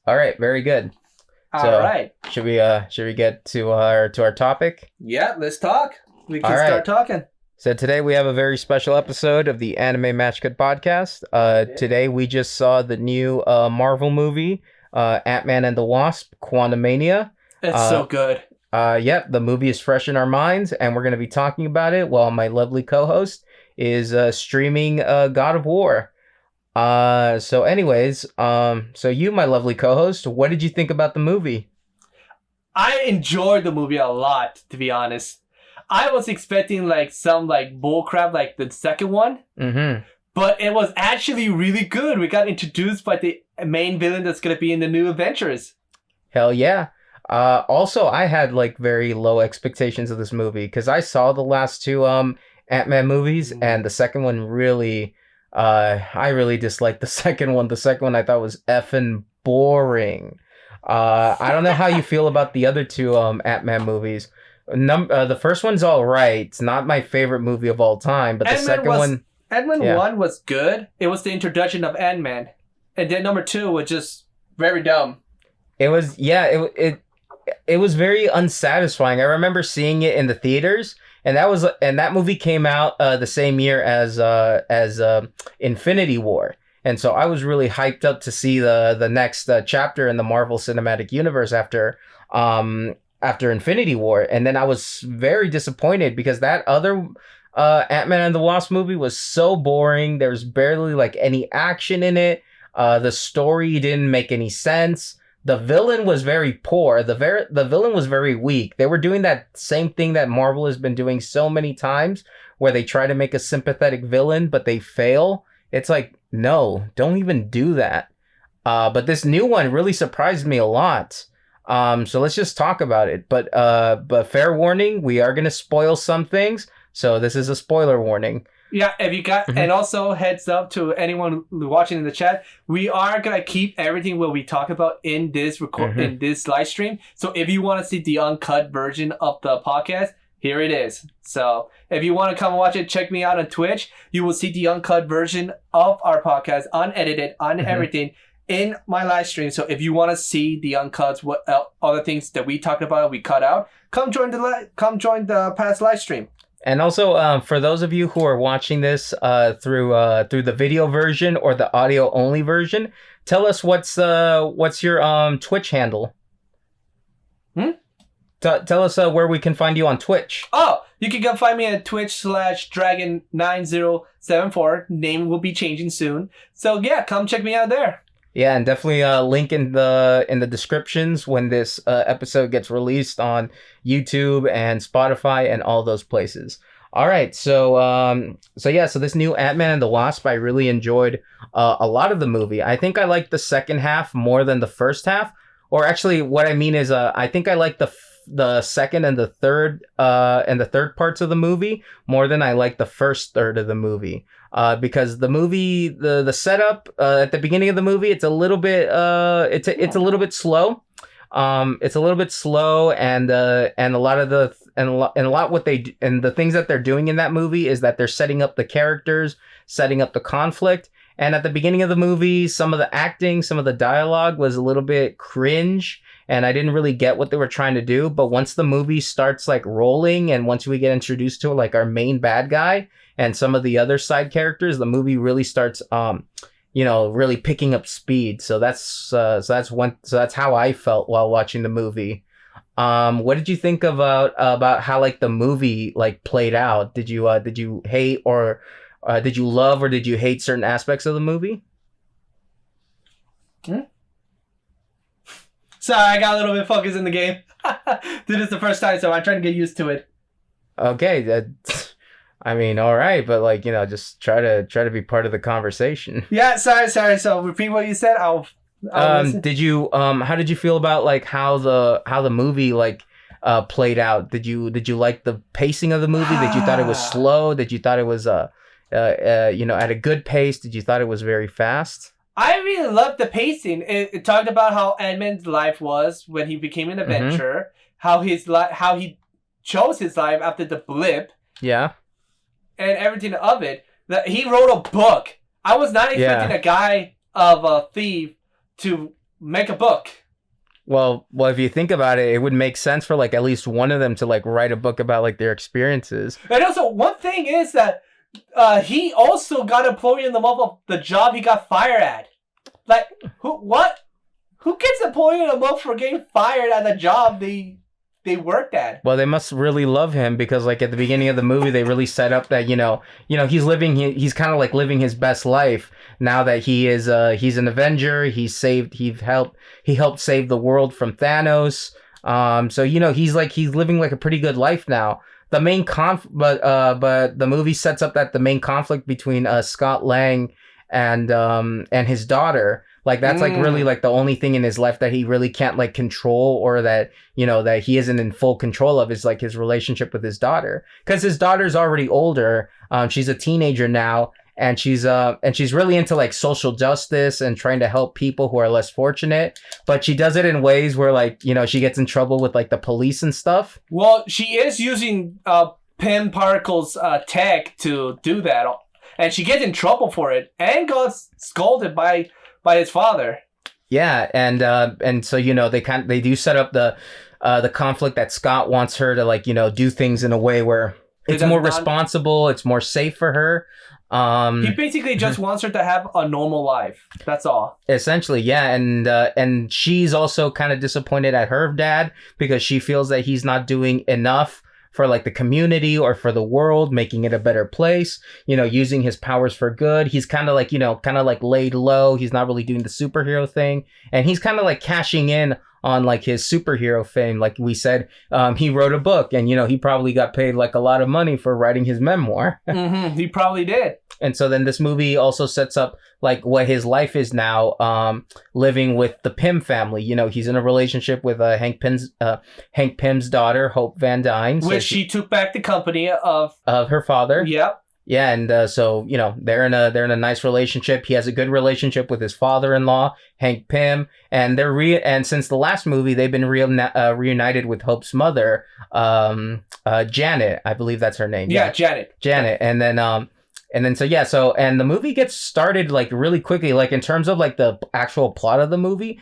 All right, very good. All So right. should we get to our topic? Yeah, let's talk. We All can right. start talking. So today we have a very special episode of the Anime Match Cut podcast. Today we just saw the new Marvel movie, Ant-Man and the Wasp: Quantumania. It's Uh, so good. yep, the movie is fresh in our minds, and we're going to be talking about it while my lovely co-host is streaming God of War. So you, my lovely co-host, what did you think about the movie? I enjoyed the movie a lot, to be honest. I was expecting some bullcrap like the second one, Mm-hmm. but it was actually really good. We got introduced by the main villain that's gonna be in the new Adventures. Hell yeah. Also, I had like very low expectations of this movie because I saw the last two Ant-Man movies, and the second one really, I really disliked the second one. The second one I thought was effing boring. I don't know how you feel about the other two Ant-Man movies. The first one's all right. It's not my favorite movie of all time, but the Ant-Man second was one, Ant-Man yeah. 1 was good. It was the introduction of Ant-Man. And then number 2 was just very dumb. It was it was very unsatisfying. I remember seeing it in the theaters, and that movie came out the same year as Infinity War, and so I was really hyped up to see the next chapter in the Marvel Cinematic Universe after Infinity War, and then I was very disappointed because that other Ant-Man and the Wasp movie was so boring. There was barely like any action in it. The story didn't make any sense. The villain was very poor. The villain was very weak. They were doing that same thing that Marvel has been doing so many times, where they try to make a sympathetic villain, but they fail. It's like, no, don't even do that. But this new one really surprised me a lot. So let's just talk about it. But fair warning, we are gonna spoil some things. So this is a spoiler warning. Yeah, if you got, and also heads up to anyone watching in the chat, we are gonna keep everything what we talk about in this in this live stream. So if you want to see the uncut version of the podcast, here it is. So if you want to come watch it, check me out on Twitch. You will see the uncut version of our podcast, unedited, on everything in my live stream. So if you want to see the uncuts, what other things that we talked about, we cut out, come join the past live stream. And also, for those of you who are watching this through the video version or the audio only version, tell us what's your Twitch handle. Tell us where we can find you on Twitch. Oh, you can come find me at Twitch/Dragon9074. Name will be changing soon. So yeah, come check me out there. Yeah, and definitely link in the descriptions when this episode gets released on YouTube and Spotify and all those places. All right, so this new Ant-Man and the Wasp, I really enjoyed a lot of the movie. I think I liked the second half more than the first half, or actually, what I mean is, I think I liked the second and the third parts of the movie more than I liked the first third of the movie. Because the movie, the setup at the beginning of the movie, it's a little bit it's a little bit slow. It's a little bit slow, and a lot of the the things that they're doing in that movie is that they're setting up the characters, setting up the conflict. And at the beginning of the movie, some of the acting, some of the dialogue was a little bit cringe, and I didn't really get what they were trying to do. But once the movie starts like rolling, and once we get introduced to like our main bad guy and some of the other side characters, the movie really starts really picking up speed. So that's how I felt while watching the movie. What did you think about how like the movie like played out? Did you hate, or did you love, or did you hate certain aspects of the movie? Sorry, I got a little bit focused in the game. This is the first time, so I'm trying to get used to it. Okay, I mean, all right, but like, just try to be part of the conversation. Yeah, sorry. So repeat what you said. I'll listen. Did you how did you feel about like how the movie like played out? Did you like the pacing of the movie? Did you thought it was slow? Did you thought it was at a good pace? Did you thought it was very fast? I really loved the pacing. It talked about how Ant-Man's life was when he became an adventurer, how he chose his life after the blip. Yeah. And everything of it. That he wrote a book. I was not expecting a guy of a thief to make a book. Well, if you think about it, it would make sense for like at least one of them to like write a book about like their experiences. And also, one thing is that he also got employed in the month of the job he got fired at. Like, who gets employed in a month for getting fired at the job they worked at? Well, they must really love him because like at the beginning of the movie, they really set up that, he's kind of like living his best life now that he's an Avenger. He helped save the world from Thanos. So, he's living like a pretty good life now. The main but the movie sets up that the main conflict between Scott Lang and his daughter, like that's like really like the only thing in his life that he really can't like control, or that that he isn't in full control of, is like his relationship with his daughter, because his daughter's already older. She's a teenager now, and she's really into like social justice and trying to help people who are less fortunate, but she does it in ways where like she gets in trouble with like the police and stuff. Well, she is using Pym Particle's tech to do that, and she gets in trouble for it and got scolded by his father. Yeah, and so they do set up the conflict that Scott wants her to like do things in a way where it's more responsible, it's more safe for her. He basically just wants her to have a normal life. That's all. Essentially, yeah, and she's also kind of disappointed at her dad because she feels that he's not doing enough for like the community or for the world, making it a better place, using his powers for good. He's kind of like laid low. He's not really doing the superhero thing, and he's kind of like cashing in on like his superhero fame. Like we said, he wrote a book, and he probably got paid like a lot of money for writing his memoir. He probably did. And so then this movie also sets up like what his life is now, living with the Pym family. He's in a relationship with Hank Pym's daughter, Hope Van Dyne, which she took back the company of her father. Yep. Yeah, and so they're in a nice relationship. He has a good relationship with his father-in-law, Hank Pym, and and since the last movie, they've been reunited with Hope's mother, Janet. I believe that's her name. Yeah, Janet. And then the movie gets started like really quickly, like in terms of like the actual plot of the movie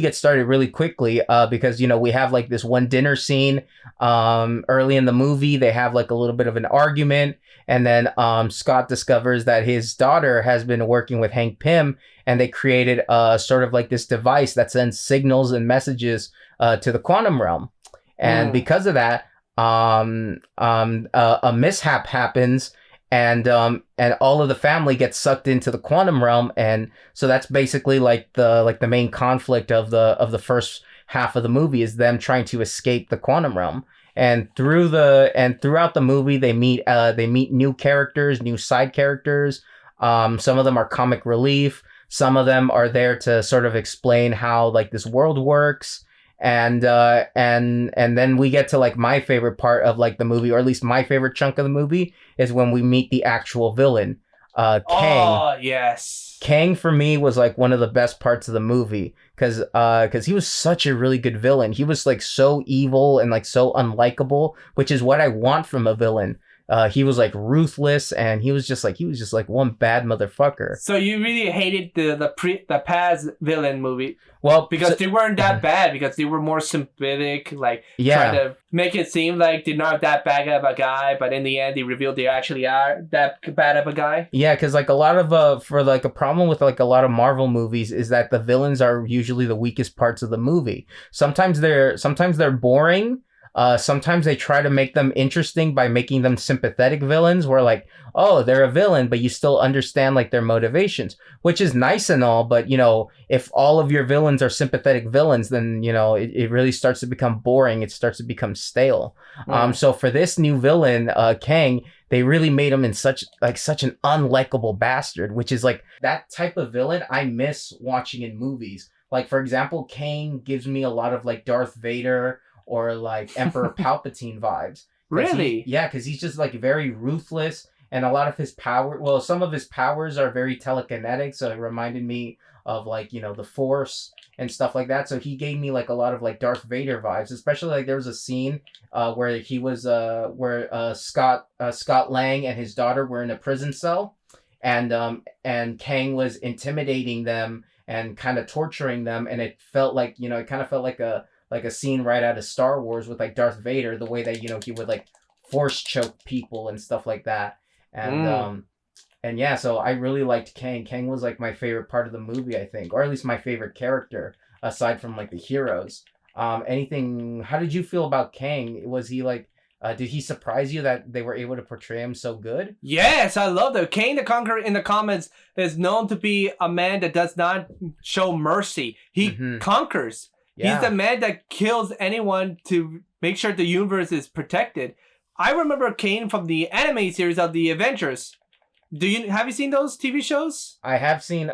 gets started really quickly, because we have like this one dinner scene early in the movie. They have like a little bit of an argument, and then Scott discovers that his daughter has been working with Hank Pym, and they created sort of like this device that sends signals and messages to the quantum realm. And because of that, a mishap happens, and all of the family gets sucked into the quantum realm, and so that's basically like the main conflict of the first half of the movie, is them trying to escape the quantum realm. And throughout the movie, they meet new characters, new side characters. Some of them are comic relief. Some of them are there to sort of explain how like this world works. And then we get to like my favorite part of like the movie, or at least my favorite chunk of the movie, is when we meet the actual villain, Kang. Oh yes, Kang for me was like one of the best parts of the movie, because he was such a really good villain. He was like so evil and like so unlikable, which is what I want from a villain. He was like ruthless, and he was just like one bad motherfucker. So you really hated the past villain movie? Well, because they weren't that bad, because they were more sympathetic, like trying to make it seem like they're not that bad of a guy, but in the end they revealed they actually are that bad of a guy. Yeah, because like a lot of for like a problem with like a lot of Marvel movies is that the villains are usually the weakest parts of the movie. Sometimes they're boring. Sometimes they try to make them interesting by making them sympathetic villains, where like, oh, they're a villain, but you still understand like their motivations, which is nice and all. But if all of your villains are sympathetic villains, then it really starts to become boring. It starts to become stale. So for this new villain, Kang, they really made him in such an unlikable bastard, which is like that type of villain I miss watching in movies. Like, for example, Kang gives me a lot of like Darth Vader or like Emperor Palpatine vibes. Really? Because he's just like very ruthless, and a lot of his some of his powers are very telekinetic, so it reminded me of like, the Force and stuff like that. So he gave me like a lot of like Darth Vader vibes, especially like there was a scene where he was Scott Lang and his daughter were in a prison cell, and Kang was intimidating them and kind of torturing them, and it felt like, you know, it kind of felt like a scene right out of Star Wars with like Darth Vader, the way that, you know, he would like force choke people and stuff like that. And yeah, so I really liked Kang. Kang was like my favorite part of the movie, I think, or at least my favorite character aside from like the heroes. Anything? How did you feel about Kang? Was he like? Did he surprise you that they were able to portray him so good? Yes, I love that. Kang the Conqueror in the comics is known to be a man that does not show mercy. He conquers. Yeah. He's the man that kills anyone to make sure the universe is protected. I remember Kang from the anime series of the Avengers. Have you seen those TV shows? I have seen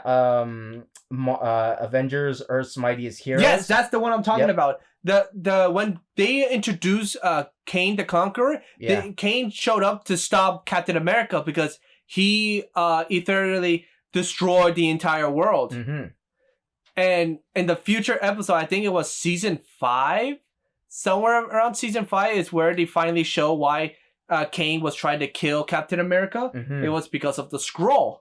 Avengers: Earth's Mightiest Heroes. Yes, that's the one I'm talking about. The when they introduced Kang the Conqueror, Kang showed up to stop Captain America because he eternally destroyed the entire world. And in the future episode, I think it was season 5, somewhere around season 5 is where they finally show why Kang was trying to kill Captain America. It was because of the Skrull.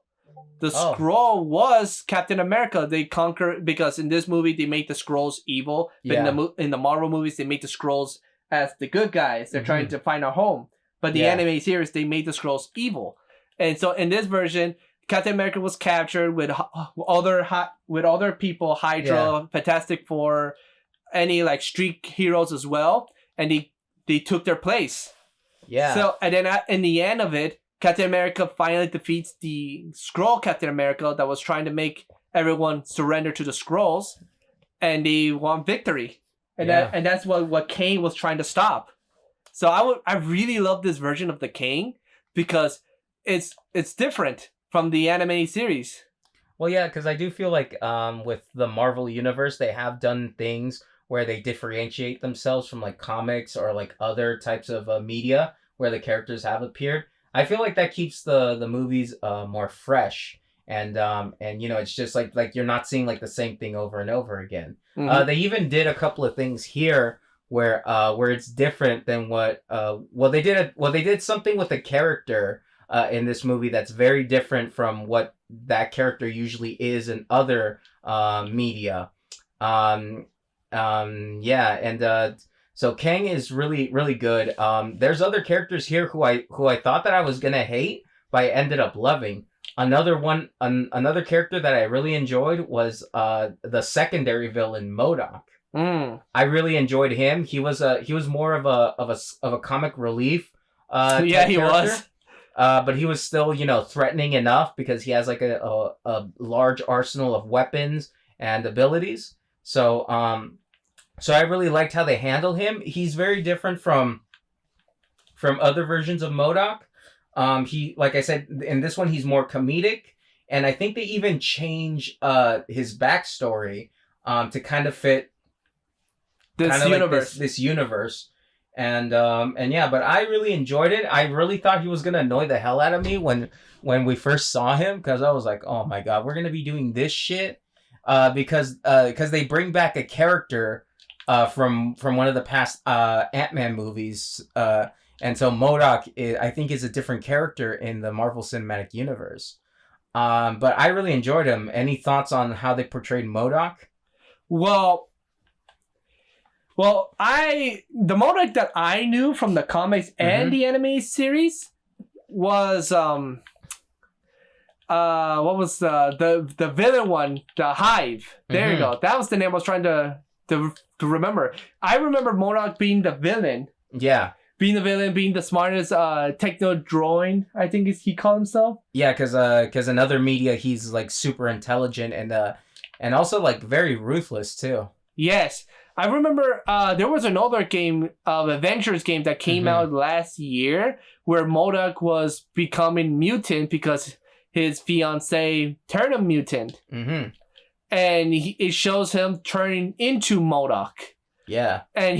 The Skrull was Captain America. They conquered because in this movie they made the Skrulls evil. But in the Marvel movies they made the Skrulls as the good guys. They're trying to find a home. But the anime series they made the Skrulls evil. And so in this version, Captain America was captured with other people, Hydra, Fantastic Four, any like street heroes as well, and they took their place. Yeah. So and then in the end of it, Captain America finally defeats the Skrull Captain America that was trying to make everyone surrender to the Skrulls, and they won victory. And that's what Kang was trying to stop. So I really love this version of the Kang because it's different from the anime series. Well, yeah, because I do feel like with the Marvel Universe, they have done things where they differentiate themselves from like comics or like other types of media where the characters have appeared. I feel like that keeps the movies more fresh, and you know, it's just like you're not seeing like the same thing over and over again. They even did a couple of things here where it's different than what they did something with a character in this movie that's very different from what that character usually is in other media. So Kang is really, really good. There's other characters here who I thought that I was gonna hate, but I ended up loving. Another character that I really enjoyed was the secondary villain MODOK. I really enjoyed him. He was more of a comic relief. Yeah, he was. But he was still, you know, threatening enough because he has like a large arsenal of weapons and abilities. So I really liked how they handle him. He's very different from other versions of MODOK. He, like I said, in this one, he's more comedic. And I think they even change his backstory to kind of fit this universe. Like this universe. And yeah, but I really enjoyed it. I really thought he was going to annoy the hell out of me when we first saw him, because I was like, oh my God, we're going to be doing this shit. Because they bring back a character from one of the past Ant-Man movies, and so MODOK I think is a different character in the Marvel Cinematic Universe. But I really enjoyed him. Any thoughts on how they portrayed MODOK? Well, the MODOK that I knew from the comics and the anime series was what was the villain one? The Hive. There you go. That was the name I was trying to remember. I remember MODOK being the villain. Yeah. Being the smartest techno droid, I think he called himself. Yeah, because in other media he's like super intelligent and also like very ruthless too. Yes. I remember there was another game, Avengers game that came out last year where MODOK was becoming mutant because his fiancée turned him mutant. And it shows him turning into MODOK. Yeah. And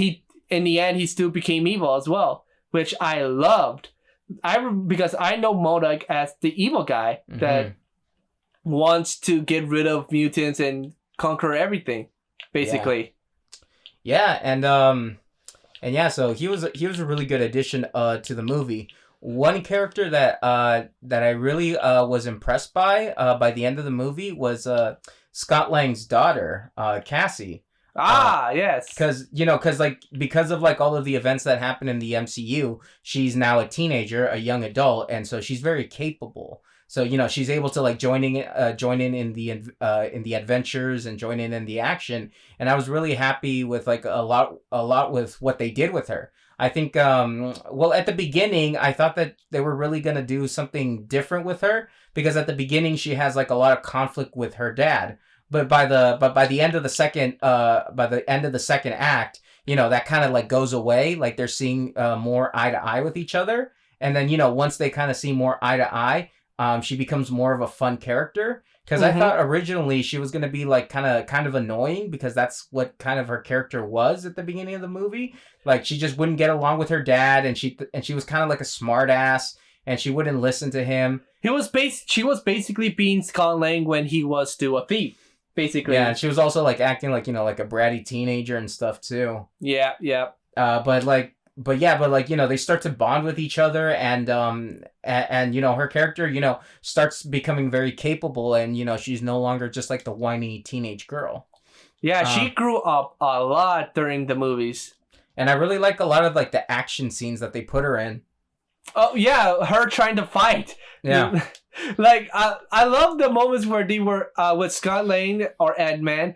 in the end, he still became evil as well, which I loved. Because I know MODOK as the evil guy that wants to get rid of mutants and conquer everything, basically. Yeah, and yeah, so he was a really good addition to the movie. One character that I really was impressed by the end of the movie was Scott Lang's daughter, Cassie. Yes. Because of like all of the events that happen in the MCU, she's now a teenager, a young adult, and so she's very capable. So she's able to like join in the adventures and join in the action. And I was really happy with like a lot with what they did with her. I think at the beginning I thought that they were really gonna do something different with her, because at the beginning she has like a lot of conflict with her dad. But by the end of the second act, that kind of like goes away. Like they're seeing more eye to eye with each other, and then once they kind of see more eye to eye, she becomes more of a fun character. Because I thought originally she was gonna be like kind of annoying, because that's what kind of her character was at the beginning of the movie. Like she just wouldn't get along with her dad, and she was kind of like a smart ass, and she wouldn't listen to him. She was basically being Scott Lang when he was still a thief. Basically. Yeah, and she was also like acting like like a bratty teenager and stuff too. Yeah. But they start to bond with each other, and her character starts becoming very capable, and she's no longer just like the whiny teenage girl. Yeah, she grew up a lot during the movies. And I really like a lot of like the action scenes that they put her in. Oh yeah, her trying to fight. Yeah. Like I love the moments where they were with Scott Lang or Ant-Man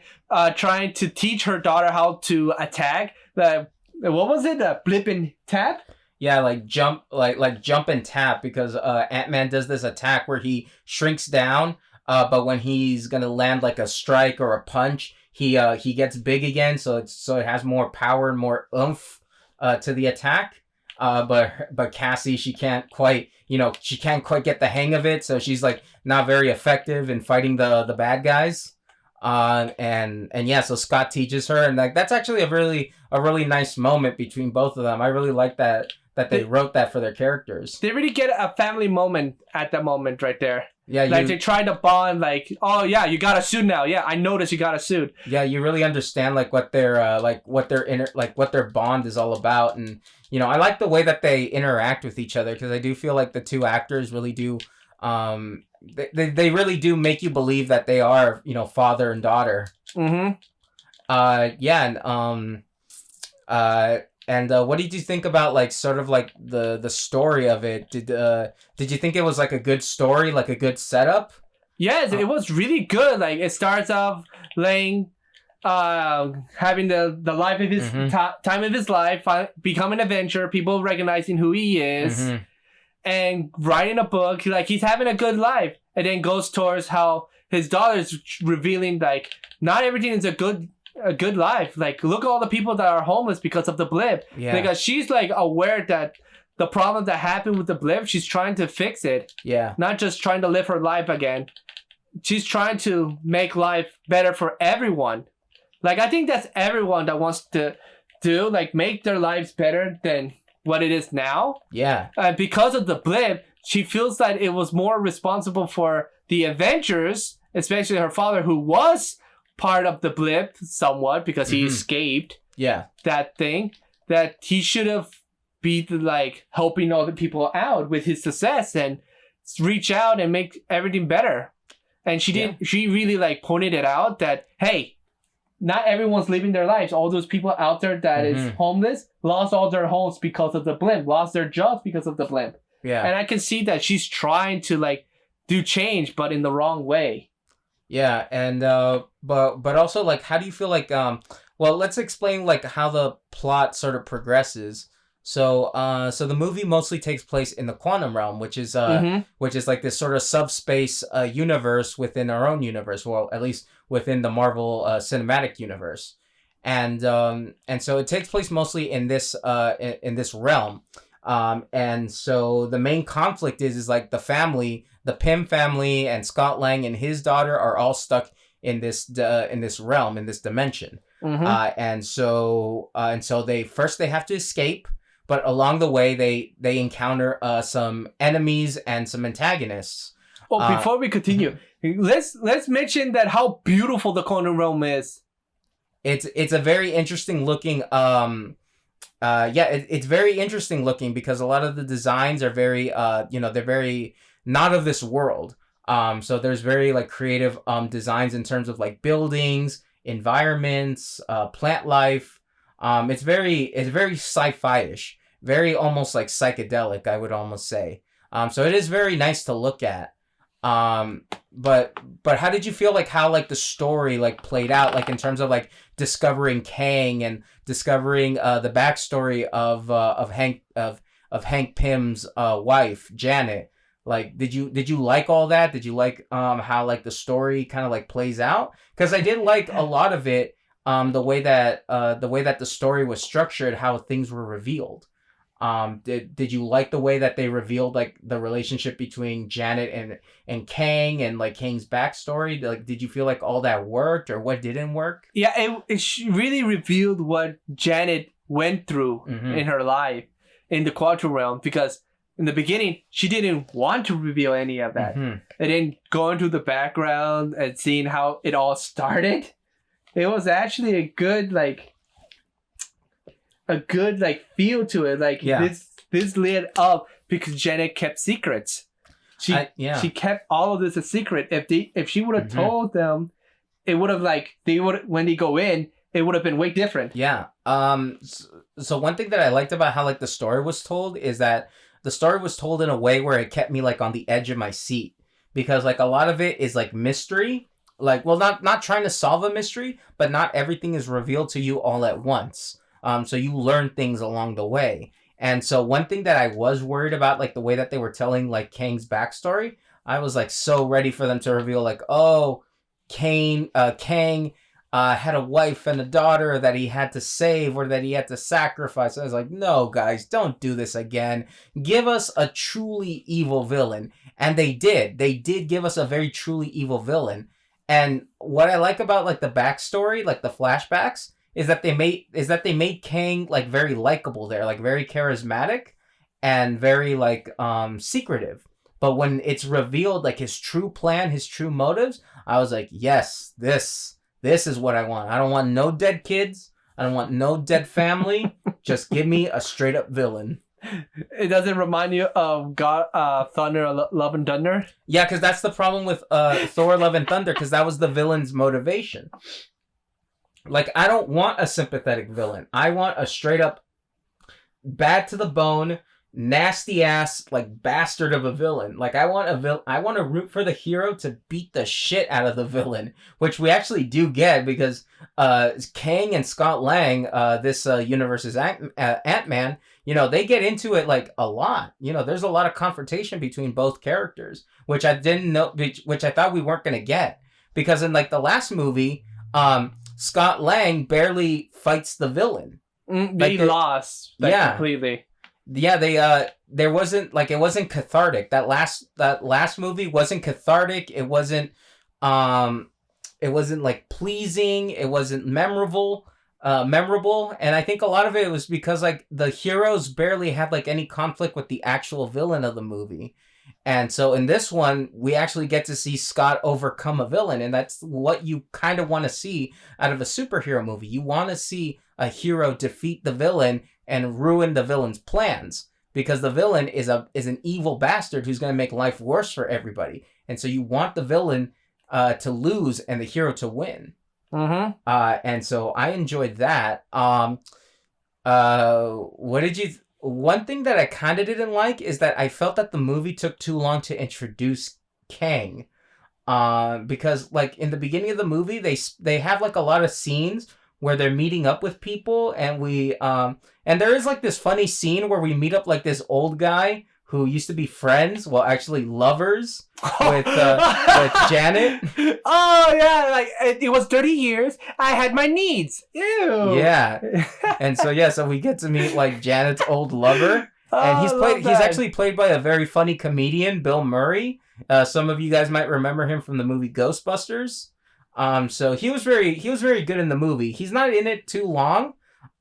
trying to teach her daughter how to attack. What was it? Blip and tap? Yeah, like jump and tap, because Ant-Man does this attack where he shrinks down, but when he's gonna land like a strike or a punch, he gets big again, so it has more power and more oomph to the attack. But Cassie, she can't quite get the hang of it, so she's like not very effective in fighting the bad guys. So Scott teaches her, and like that's actually a really nice moment between both of them. I really like that they wrote that for their characters. They really get a family moment at that moment right there. Yeah, they try to bond. Like, oh yeah, you got a suit now. Yeah, I noticed you got a suit. Yeah, you really understand like what their bond is all about, and I like the way that they interact with each other, because I do feel like the two actors really do. They really do make you believe that they are father and daughter. Mm-hmm. What did you think about like sort of like the story of it? Did you think it was like a good story, like a good setup? Yes, it was really good. Like it starts off Lang having the life of his time of his life, becoming an adventurer, people recognizing who he is, and writing a book. Like he's having a good life, and then goes towards how his daughter's revealing like not everything is a good life. Like look at all the people that are homeless because of the blip. Yeah. Because she's like aware that the problem that happened with the blip, she's trying to fix it. Yeah. Not just trying to live her life again. She's trying to make life better for everyone. Like I think that's everyone that wants to do, like make their lives better than what it is now. Yeah. Because of the blip, she feels that it was more responsible for the Avengers, especially her father, who was part of the blip somewhat because he escaped. Yeah. That thing, that he should have been like helping other people out with his success and reach out and make everything better. And she did. She really like pointed it out that, hey, not everyone's living their lives. All those people out there that is homeless lost all their homes because of the blimp, lost their jobs because of the blimp. Yeah. And I can see that she's trying to like do change, but in the wrong way. Yeah, and but also like, how do you feel like let's explain like how the plot sort of progresses. So the movie mostly takes place in the quantum realm, which is like this sort of subspace universe within our own universe. Well, at least within the Marvel cinematic universe, and so it takes place mostly in this realm. And so the main conflict is like the family, the Pym family, and Scott Lang and his daughter are all stuck in this realm, in this dimension. And so they have to escape. But along the way, they encounter some enemies and some antagonists. Oh, before we continue, let's mention that how beautiful the quantum realm is. It's a very interesting looking. It's very interesting looking because a lot of the designs are very they're very not of this world. So there's very like creative designs in terms of like buildings, environments, plant life. It's very sci-fi-ish, very almost like psychedelic, I would almost say. So it is very nice to look at. But how did you feel like how like the story like played out, like in terms of like discovering Kang and discovering the backstory of Hank Pym's wife Janet? Like, did you like all that? Did you like how like the story kind of like plays out? Because I did like a lot of it, the way that the story was structured, how things were revealed. Did you like the way that they revealed like the relationship between Janet and Kang and like Kang's backstory? Like, did you feel like all that worked or what didn't work? Yeah, it really revealed what Janet went through in her life in the quantum realm, because in the beginning she didn't want to reveal any of that. And then going to the background and seeing how it all started, it was actually a good feel to it. Like, this lit up because Janet kept secrets. She kept all of this a secret. If she would have told them, it would have when they go in, it would have been way different. Yeah. So one thing that I liked about how like the story was told is that the story was told in a way where it kept me like on the edge of my seat, because like a lot of it is like mystery. Like, well, not trying to solve a mystery, but not everything is revealed to you all at once. So you learn things along the way. And so one thing that I was worried about, like the way that they were telling like Kang's backstory, I was like so ready for them to reveal like, oh, Kang had a wife and a daughter that he had to save or that he had to sacrifice. I was like, no, guys, don't do this again. Give us a truly evil villain. And they did. They did give us a very truly evil villain. And what I like about like the backstory, like the flashbacks, is that they made Kang like very likable there, like very charismatic and very like secretive. But when it's revealed like his true plan, his true motives, I was like, yes, this is what I want. I don't want no dead kids. I don't want no dead family. Just give me a straight up villain. It doesn't remind you of Thunder, Love and Thunder? Yeah, because that's the problem with Thor, Love and Thunder, because that was the villain's motivation. Like, I don't want a sympathetic villain. I want a straight up bad to the bone, nasty ass, like, bastard of a villain. Like, I want to root for the hero to beat the shit out of the villain, which we actually do get, because Kang and Scott Lang, this universe's Ant-Man, you know, they get into it like a lot. You know, there's a lot of confrontation between both characters, which I didn't know, which I thought we weren't gonna get, because in like the last movie, Scott Lang barely fights the villain. They lost completely. Yeah, there wasn't like, it wasn't cathartic. That last movie wasn't cathartic. It wasn't like pleasing. It wasn't memorable. And I think a lot of it was because like the heroes barely had like any conflict with the actual villain of the movie. And so in this one, we actually get to see Scott overcome a villain, and that's what you kind of want to see out of a superhero movie. You want to see a hero defeat the villain and ruin the villain's plans, because the villain is an evil bastard who's going to make life worse for everybody. And so you want the villain to lose and the hero to win. And so I enjoyed that. What did you? One thing that I kind of didn't like is that I felt that the movie took too long to introduce Kang. Because like in the beginning of the movie, they have like a lot of scenes where they're meeting up with people, and and there is like this funny scene where we meet up like this old guy who used to be friends, well, actually lovers, with Janet. Oh, yeah, like, it was 30 years, I had my needs. Ew. Yeah. And so we get to meet, like, Janet's old lover. And he's actually played by a very funny comedian, Bill Murray. Some of you guys might remember him from the movie Ghostbusters. So he was very good in the movie. He's not in it too long.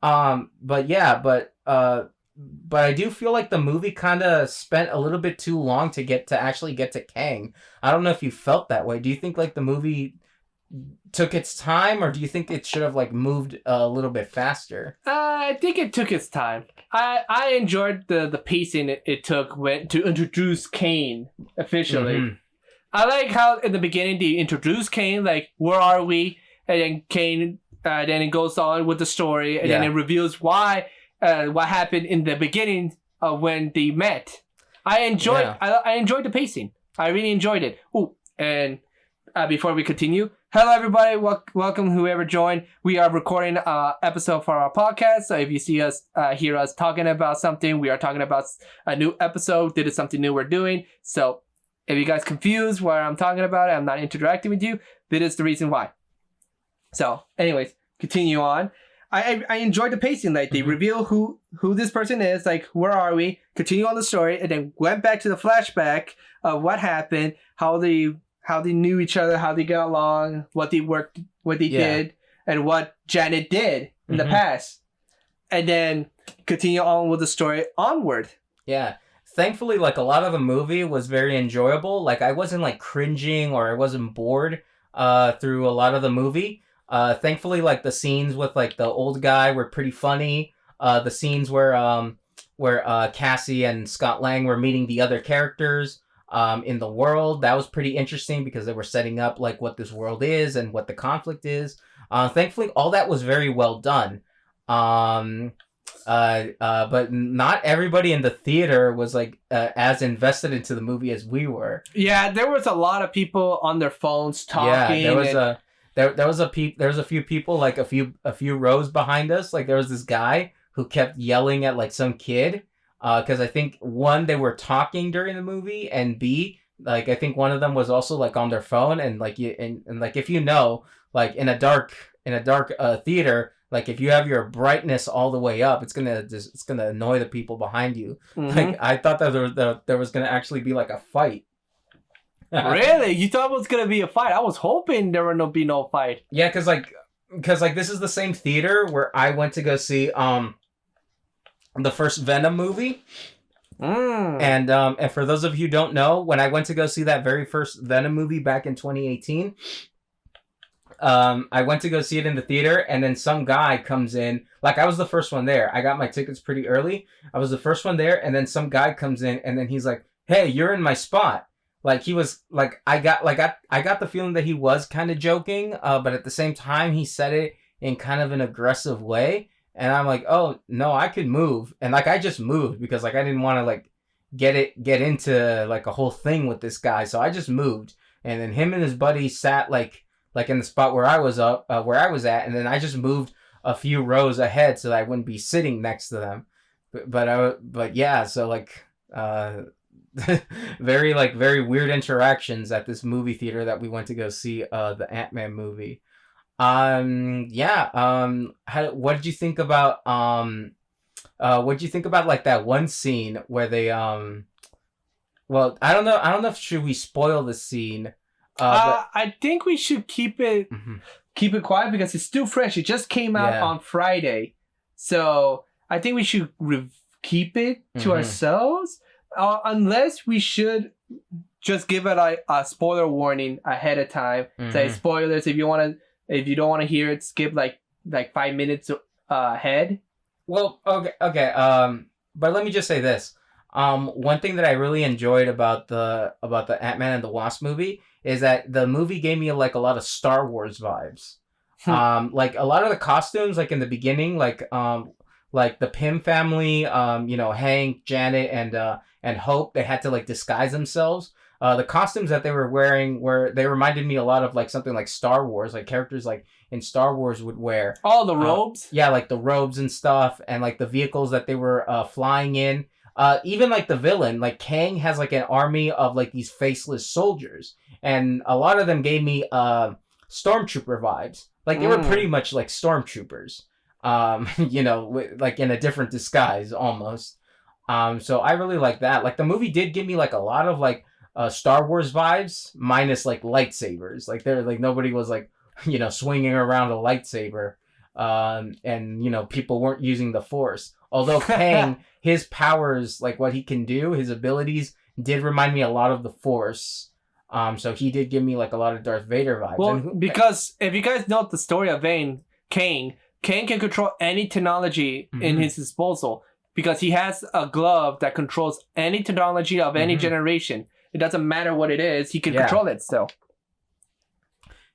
But I do feel like the movie kind of spent a little bit too long to actually get to Kang. I don't know if you felt that way. Do you think like the movie took its time, or do you think it should have like moved a little bit faster? I think it took its time. I enjoyed the pacing it took to introduce Kang officially. I like how in the beginning they introduce Kane, like, where are we? And then Kane, then it goes on with the story, and then it reveals why, what happened in the beginning of when they met. I enjoyed the pacing. I really enjoyed it. Oh, and before we continue, hello everybody, welcome whoever joined. We are recording an episode for our podcast, so if you see us, hear us talking about something, we are talking about a new episode. This is something new we're doing, so if you guys confused what I'm talking about, I'm not interacting with you, this is the reason why. So, anyways, continue on. I enjoyed the pacing. Like, they reveal who this person is, like, where are we, continue on the story, and then went back to the flashback of what happened, how they knew each other, how they got along, what they did, and what Janet did in the past. And then continue on with the story onward. Yeah. Thankfully, like, a lot of the movie was very enjoyable. Like, I wasn't, like, cringing or I wasn't bored through a lot of the movie. Thankfully, like, the scenes with, like, the old guy were pretty funny. The scenes where Cassie and Scott Lang were meeting the other characters in the world, that was pretty interesting because they were setting up, like, what this world is and what the conflict is. Thankfully, all that was very well done. But not everybody in the theater was like as invested into the movie as we were. Yeah, there was a lot of people on their phones talking. Yeah, there was a few people, like a few rows behind us. Like, there was this guy who kept yelling at, like, some kid because I think, one, they were talking during the movie, and B, like, I think one of them was also, like, on their phone, and like like, if you know, like, in a dark theater, like, if you have your brightness all the way up, it's gonna annoy the people behind you. Like, I thought that there was gonna actually be, like, a fight. Really? You thought it was gonna be a fight? I was hoping there would be no fight. Yeah, because this is the same theater where I went to go see the first Venom movie. And for those of you who don't know, when I went to go see that very first Venom movie back in 2018. I went to go see it in the theater, and then some guy comes in. Like, I was the first one there. I got my tickets pretty early. I was the first one there, and then some guy comes in, and then he's like, "Hey, you're in my spot." Like, he was like, I got the feeling that he was kind of joking, but at the same time, he said it in kind of an aggressive way, and I'm like, "Oh no, I could move," and like, I just moved because, like, I didn't want to, like, get into, like, a whole thing with this guy, so I just moved, and then him and his buddy sat like in the spot where I was at, and then I just moved a few rows ahead so that I wouldn't be sitting next to them. But yeah, so, like, very weird interactions at this movie theater that we went to go see the Ant-Man movie. What did you think about like that one scene where they well, I don't know if should we spoil the scene. I think we should keep it quiet because it's still fresh. It just came out on Friday, so I think we should keep it to ourselves, unless we should just give it a spoiler warning ahead of time. Say spoilers if you don't want to hear it, skip like 5 minutes ahead. Well, okay. But let me just say this. One thing that I really enjoyed about the Ant-Man and the Wasp movie is that the movie gave me, like, a lot of Star Wars vibes. Like, a lot of the costumes, like, in the beginning, like the Pym family, Hank, Janet, and Hope, they had to, like, disguise themselves. The costumes that they were wearing they reminded me a lot of, like, something like Star Wars, like characters like in Star Wars would wear. All the robes? Yeah, like the robes and stuff, and, like, the vehicles that they were flying in. Even, like, the villain, like, Kang has, like, an army of, like, these faceless soldiers. And a lot of them gave me stormtrooper vibes. Like, they were pretty much like stormtroopers. Like, in a different disguise, almost. So I really like that. Like, the movie did give me, like, a lot of, like, Star Wars vibes, minus, like, lightsabers. Like, nobody was, like, swinging around a lightsaber. And people weren't using the Force. Although Kang, his powers, like, what he can do, his abilities, did remind me a lot of the Force. So he did give me, like, a lot of Darth Vader vibes. Well, because if you guys know the story of Kang can control any technology in his disposal because he has a glove that controls any technology of any generation. It doesn't matter what it is. He can Yeah. control it still.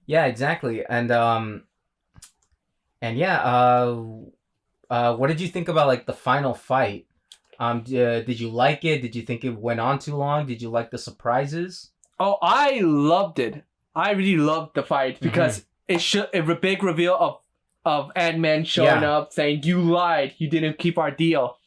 Yeah, exactly. And what did you think about like the final fight? Did you like it? Did you think it went on too long? Did you like the surprises? Oh, I loved it. I really loved the fight because a big reveal of Ant-Man showing up saying, "You lied. You didn't keep our deal."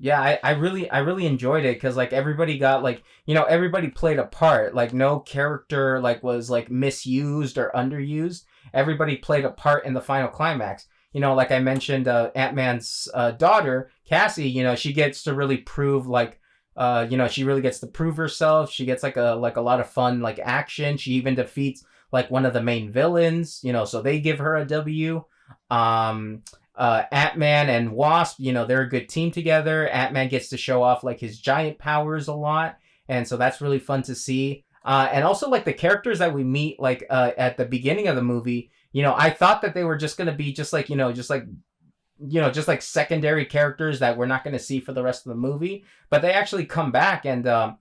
Yeah, I really enjoyed it because like everybody got like, you know, everybody played a part. Like no character like was like misused or underused. Everybody played a part in the final climax. You know, like I mentioned, Ant-Man's daughter, Cassie, you know, she gets to really prove like, you know, she really gets to prove herself. She gets like a lot of fun like action. She even defeats like one of the main villains, you know, so they give her a W. Ant-Man and Wasp, you know, they're a good team together. Ant-Man gets to show off like his giant powers a lot, and so that's really fun to see. And also like the characters that we meet like at the beginning of the movie, you know, I thought that they were just gonna be just like secondary characters that we're not gonna see for the rest of the movie, but they actually come back, and the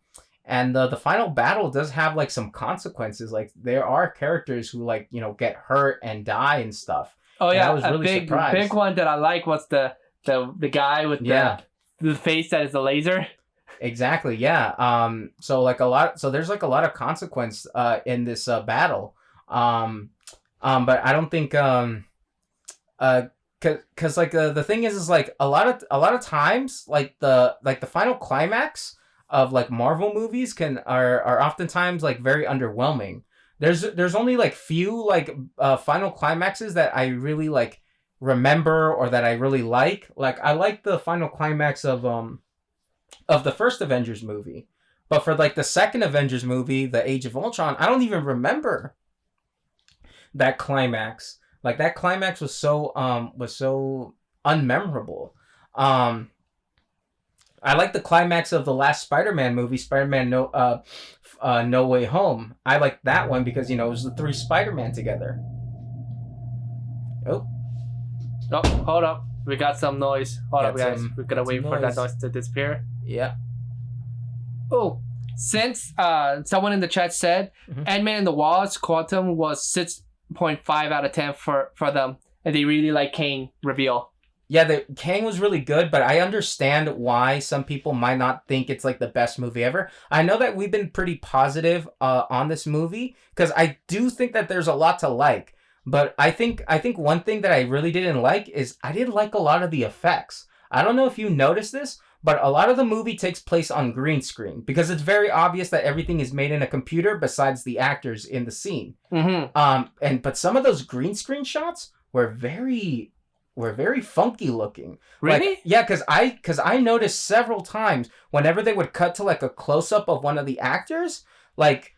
final battle does have like some consequences. Like there are characters who like, you know, get hurt and die and stuff. Oh yeah, I was really surprised. Big one that I like was the guy with the face that is a laser. Exactly. Yeah. So there's like a lot of consequence in this battle. But I don't think cause like the thing is like a lot of times like the final climax of like Marvel movies are oftentimes like very underwhelming. There's only like few like final climaxes that I really like remember or that I really like. Like I like the final climax of the first Avengers movie, but for like the second Avengers movie, The Age of Ultron, I don't even remember that climax. Like that climax was so unmemorable. I like the climax of the last Spider-Man movie, Spider-Man No Way Home. I like that one because, you know, it was the three Spider-Man together. Oh, hold up. We got some noise. Hold up, guys. We gotta wait for that noise to disappear. Yeah. Oh, since someone in the chat said Ant-Man and the Wasp Quantum was 6.5 out of 10 for them, and they really like Kang reveal. Yeah, the Kang was really good, but I understand why some people might not think it's like the best movie ever. I know that we've been pretty positive on this movie because I do think that there's a lot to like. But I think one thing that I really didn't like is I didn't like a lot of the effects. I don't know if you noticed this, but a lot of the movie takes place on green screen because it's very obvious that everything is made in a computer besides the actors in the scene. But some of those green screen shots were very funky looking. Really? Like, yeah, because I noticed several times whenever they would cut to like a close up of one of the actors, like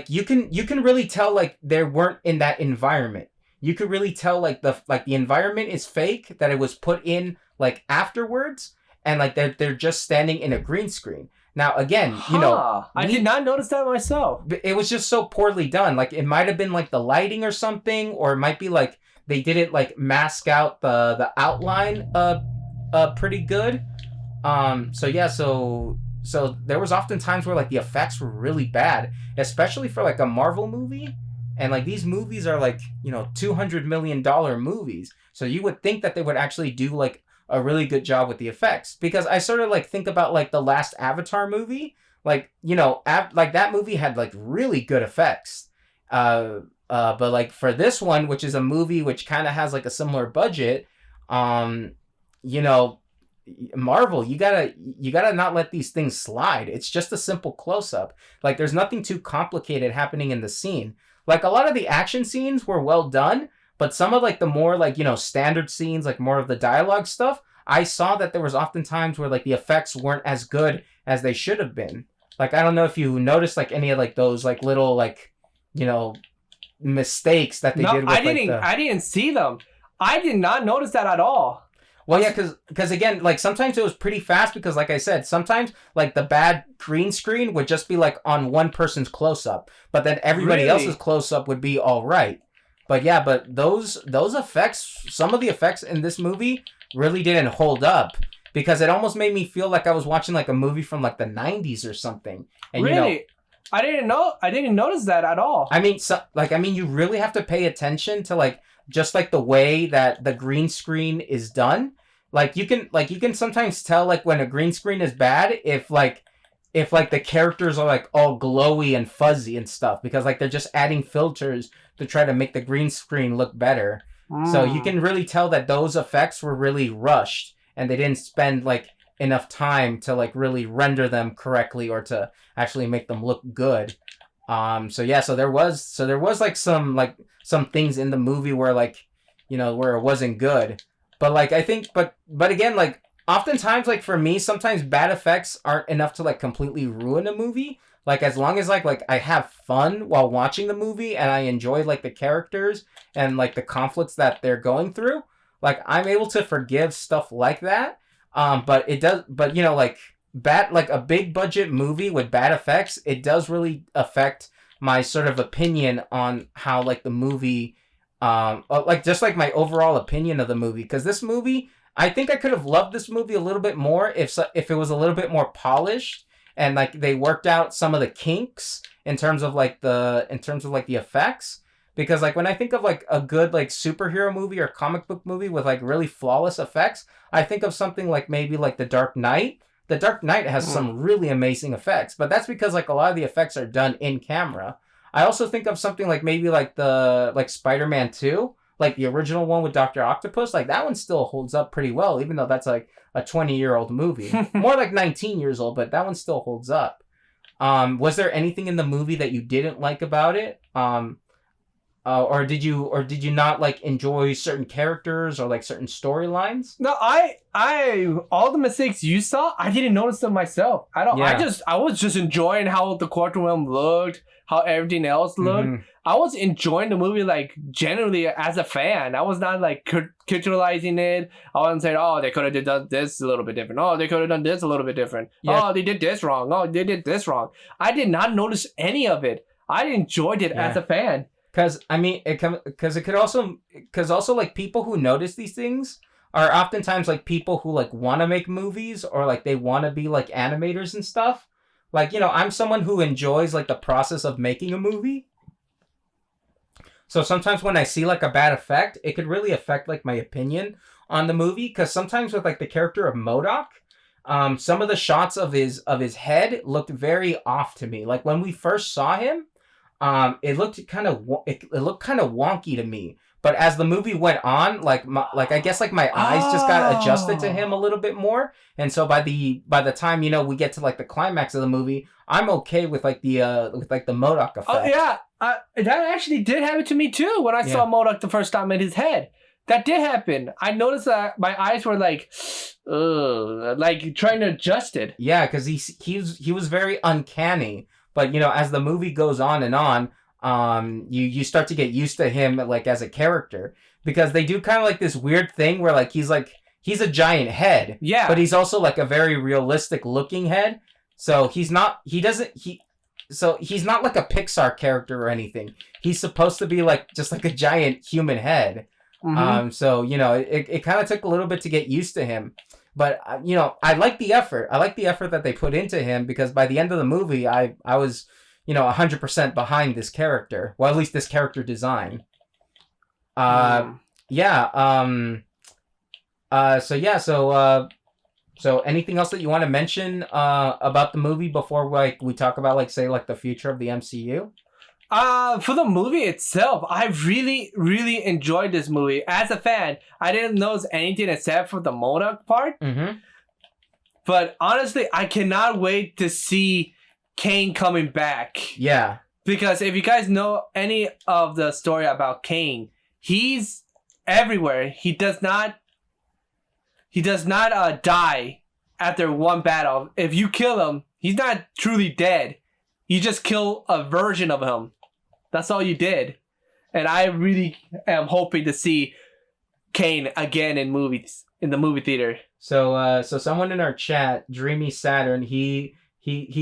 you can really tell like they weren't in that environment. You could really tell like the environment is fake, that it was put in like afterwards, and like they're just standing in a green screen. Now again, you know, I did not notice that myself. It was just so poorly done. Like it might have been like the lighting or something, or it might be like they didn't like mask out the outline pretty good. So there was often times where like the effects were really bad, especially for like a Marvel movie. And like these movies are like, you know, $200 million movies. So you would think that they would actually do like a really good job with the effects, because I sort of like think about like the last Avatar movie, like, you know, like that movie had like really good effects. But like for this one, which is a movie which kind of has like a similar budget, you know, Marvel, you gotta not let these things slide. It's just a simple close-up. Like there's nothing too complicated happening in the scene. Like a lot of the action scenes were well done, but some of like the more like, you know, standard scenes, like more of the dialogue stuff, I saw that there was often times where like the effects weren't as good as they should have been. Like I don't know if you noticed like any of like those like little like, you know, mistakes that they did with I didn't see them. I did not notice that at all. Well, yeah, because again, like sometimes it was pretty fast because, like I said, sometimes like the bad green screen would just be like on one person's close up, but then everybody else's close up would be all right. But yeah, but those effects, some of the effects in this movie really didn't hold up because it almost made me feel like I was watching like a movie from like the 90s or something. And really? I didn't notice that at all. I mean, you really have to pay attention to like just like the way that the green screen is done. Like you can sometimes tell like when a green screen is bad if the characters are like all glowy and fuzzy and stuff, because like they're just adding filters to try to make the green screen look better. So you can really tell that those effects were really rushed and they didn't spend like enough time to like really render them correctly or to actually make them look good. So there was like some things in the movie where like, where it wasn't good. But like I think but again, like oftentimes like for me, sometimes bad effects aren't enough to like completely ruin a movie. Like as long as like I have fun while watching the movie and I enjoy like the characters and like the conflicts that they're going through, like I'm able to forgive stuff like that. But like a big budget movie with bad effects, it does really affect my sort of opinion on how like the movie, like just like my overall opinion of the movie. Because this movie, I think I could have loved this movie a little bit more if it was a little bit more polished and like they worked out some of the kinks in terms of the effects. Because like when I think of like a good like superhero movie or comic book movie with like really flawless effects, I think of something like maybe like The Dark Knight. The Dark Knight has some really amazing effects, but that's because like a lot of the effects are done in camera. I also think of something like maybe like Spider-Man 2, like the original one with Dr. Octopus. Like that one still holds up pretty well, even though that's like a 20-year-old movie. More like 19 years old, but that one still holds up. Was there anything in the movie that you didn't like about it? Or did you not like enjoy certain characters or like certain storylines? No, I all the mistakes you saw, I didn't notice them myself. I was just enjoying how the Quantum Realm looked, how everything else looked. Mm-hmm. I was enjoying the movie like generally as a fan. I was not like criticizing it. I wasn't saying, oh, they could have done this a little bit different. Oh, they could have done this a little bit different. Yeah. Oh, they did this wrong. Oh, they did this wrong. I did not notice any of it. I enjoyed it as a fan. Because also like people who notice these things are oftentimes like people who like want to make movies or like they want to be like animators and stuff. Like, I'm someone who enjoys like the process of making a movie. So sometimes when I see like a bad effect, it could really affect like my opinion on the movie. Because sometimes with like the character of MODOK, some of the shots of his head looked very off to me. Like when we first saw him, it looked kind of wonky to me. But as the movie went on, I guess like my eyes just got adjusted to him a little bit more. And so by the time we get to like the climax of the movie, I'm okay with like the MODOK effect. Oh yeah, that actually did happen to me too when I saw MODOK the first time in his head. That did happen. I noticed that my eyes were like trying to adjust it. Yeah, because he was very uncanny. But as the movie goes on and on, you start to get used to him like as a character, because they do kind of like this weird thing where like he's a giant head, but he's also like a very realistic looking head. So he's not like a Pixar character or anything. He's supposed to be like just like a giant human head. Mm-hmm. So it kind of took a little bit to get used to him. But, I like the effort. I like the effort that they put into him, because by the end of the movie, I was, 100% behind this character. Well, at least this character design. So anything else that you want to mention about the movie before we talk about the future of the MCU? For the movie itself, I really, really enjoyed this movie. As a fan, I didn't notice anything except for the MODOK part. Mm-hmm. But honestly, I cannot wait to see Kane coming back. Yeah. Because if you guys know any of the story about Kane, he's everywhere. He does not die after one battle. If you kill him, he's not truly dead. You just kill a version of him. That's all you did. And I really am hoping to see Kane again in the movie theater. So someone in our chat, Dreamy Saturn, he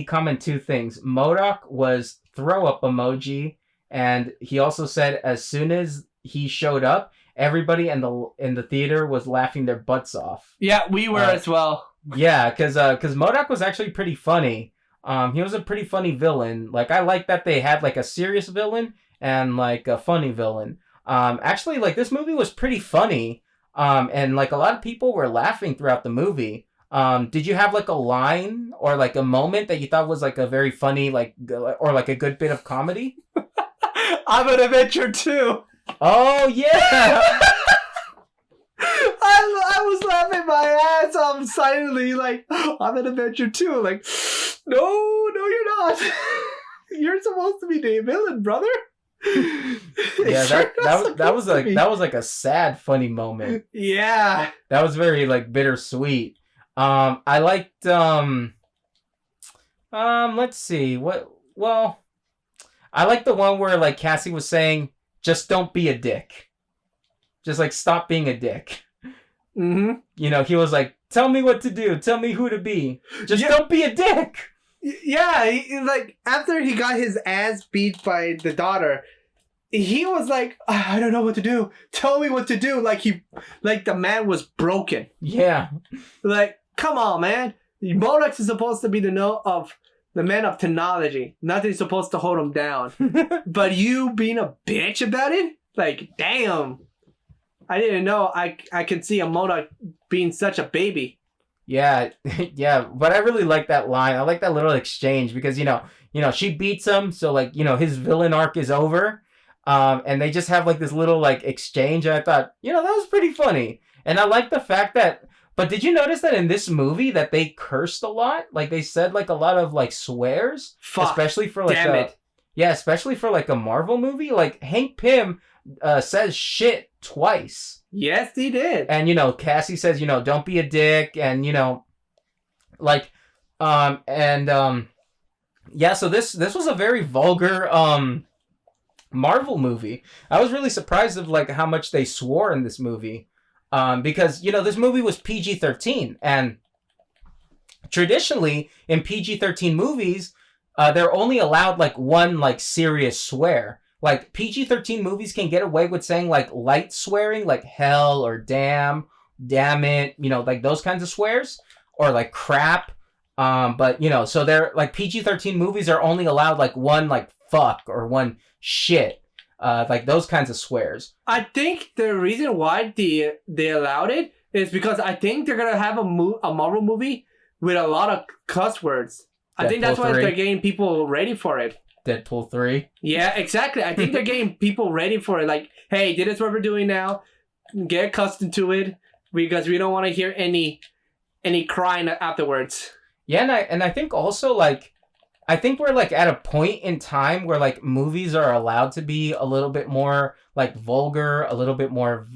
commented two things. MODOK was throw up emoji, and he also said as soon as he showed up, everybody in the theater was laughing their butts off. Yeah, we were as well. Yeah, because MODOK was actually pretty funny. He was a pretty funny villain. Like, I like that they had like a serious villain and like a funny villain. Actually, like, this movie was pretty funny. And like a lot of people were laughing throughout the movie. Did you have like a line or like a moment that you thought was like a very funny, like, or like a good bit of comedy? I'm an adventure too. Oh yeah. I was laughing my ass off silently, like, I'm an adventure too. Like, no, you're not. You're supposed to be the villain, brother. Yeah, that was like a sad, funny moment. Yeah, that was very like bittersweet. I liked let's see I like the one where like Cassie was saying, "Just don't be a dick. Just like stop being a dick." Mm-hmm. You know, he was like, "Tell me what to do. Tell me who to be. Just don't be a dick." Yeah, like after he got his ass beat by the daughter, he was like, "I don't know what to do. Tell me what to do." Like the man was broken. Yeah. Like, come on, man. MODOK is supposed to be the man of technology. Nothing's supposed to hold him down. But you being a bitch about it? Like, damn. I didn't know I could see a MODOK being such a baby. Yeah, yeah, but I really like that line. I like that little exchange because you know she beats him, so like his villain arc is over, and they just have like this little like exchange. And I thought that was pretty funny, and I like the fact that. But did you notice that in this movie that they cursed a lot? Like they said like a lot of like swears, especially for like especially for like a Marvel movie. Like Hank Pym says shit twice. Yes, he did. And Cassie says, don't be a dick, and like yeah, so this was a very vulgar Marvel movie. I was really surprised of like how much they swore in this movie. Because this movie was PG-13, and traditionally in PG-13 movies, they're only allowed like one like serious swear. Like PG-13 movies can get away with saying like light swearing, like hell or damn it, like those kinds of swears, or like crap. But so they're like PG-13 movies are only allowed like one like fuck or one shit, like those kinds of swears. I think the reason why they allowed it is because I think they're gonna have a Marvel movie with a lot of cuss words. I think that's why they're getting people ready for it. Deadpool 3. Yeah, exactly. I think they're getting people ready for it. Like, hey, this is what we're doing now. Get accustomed to it because we don't want to hear any crying afterwards. Yeah, and I think also like I think we're like at a point in time where like movies are allowed to be a little bit more like vulgar, a little bit more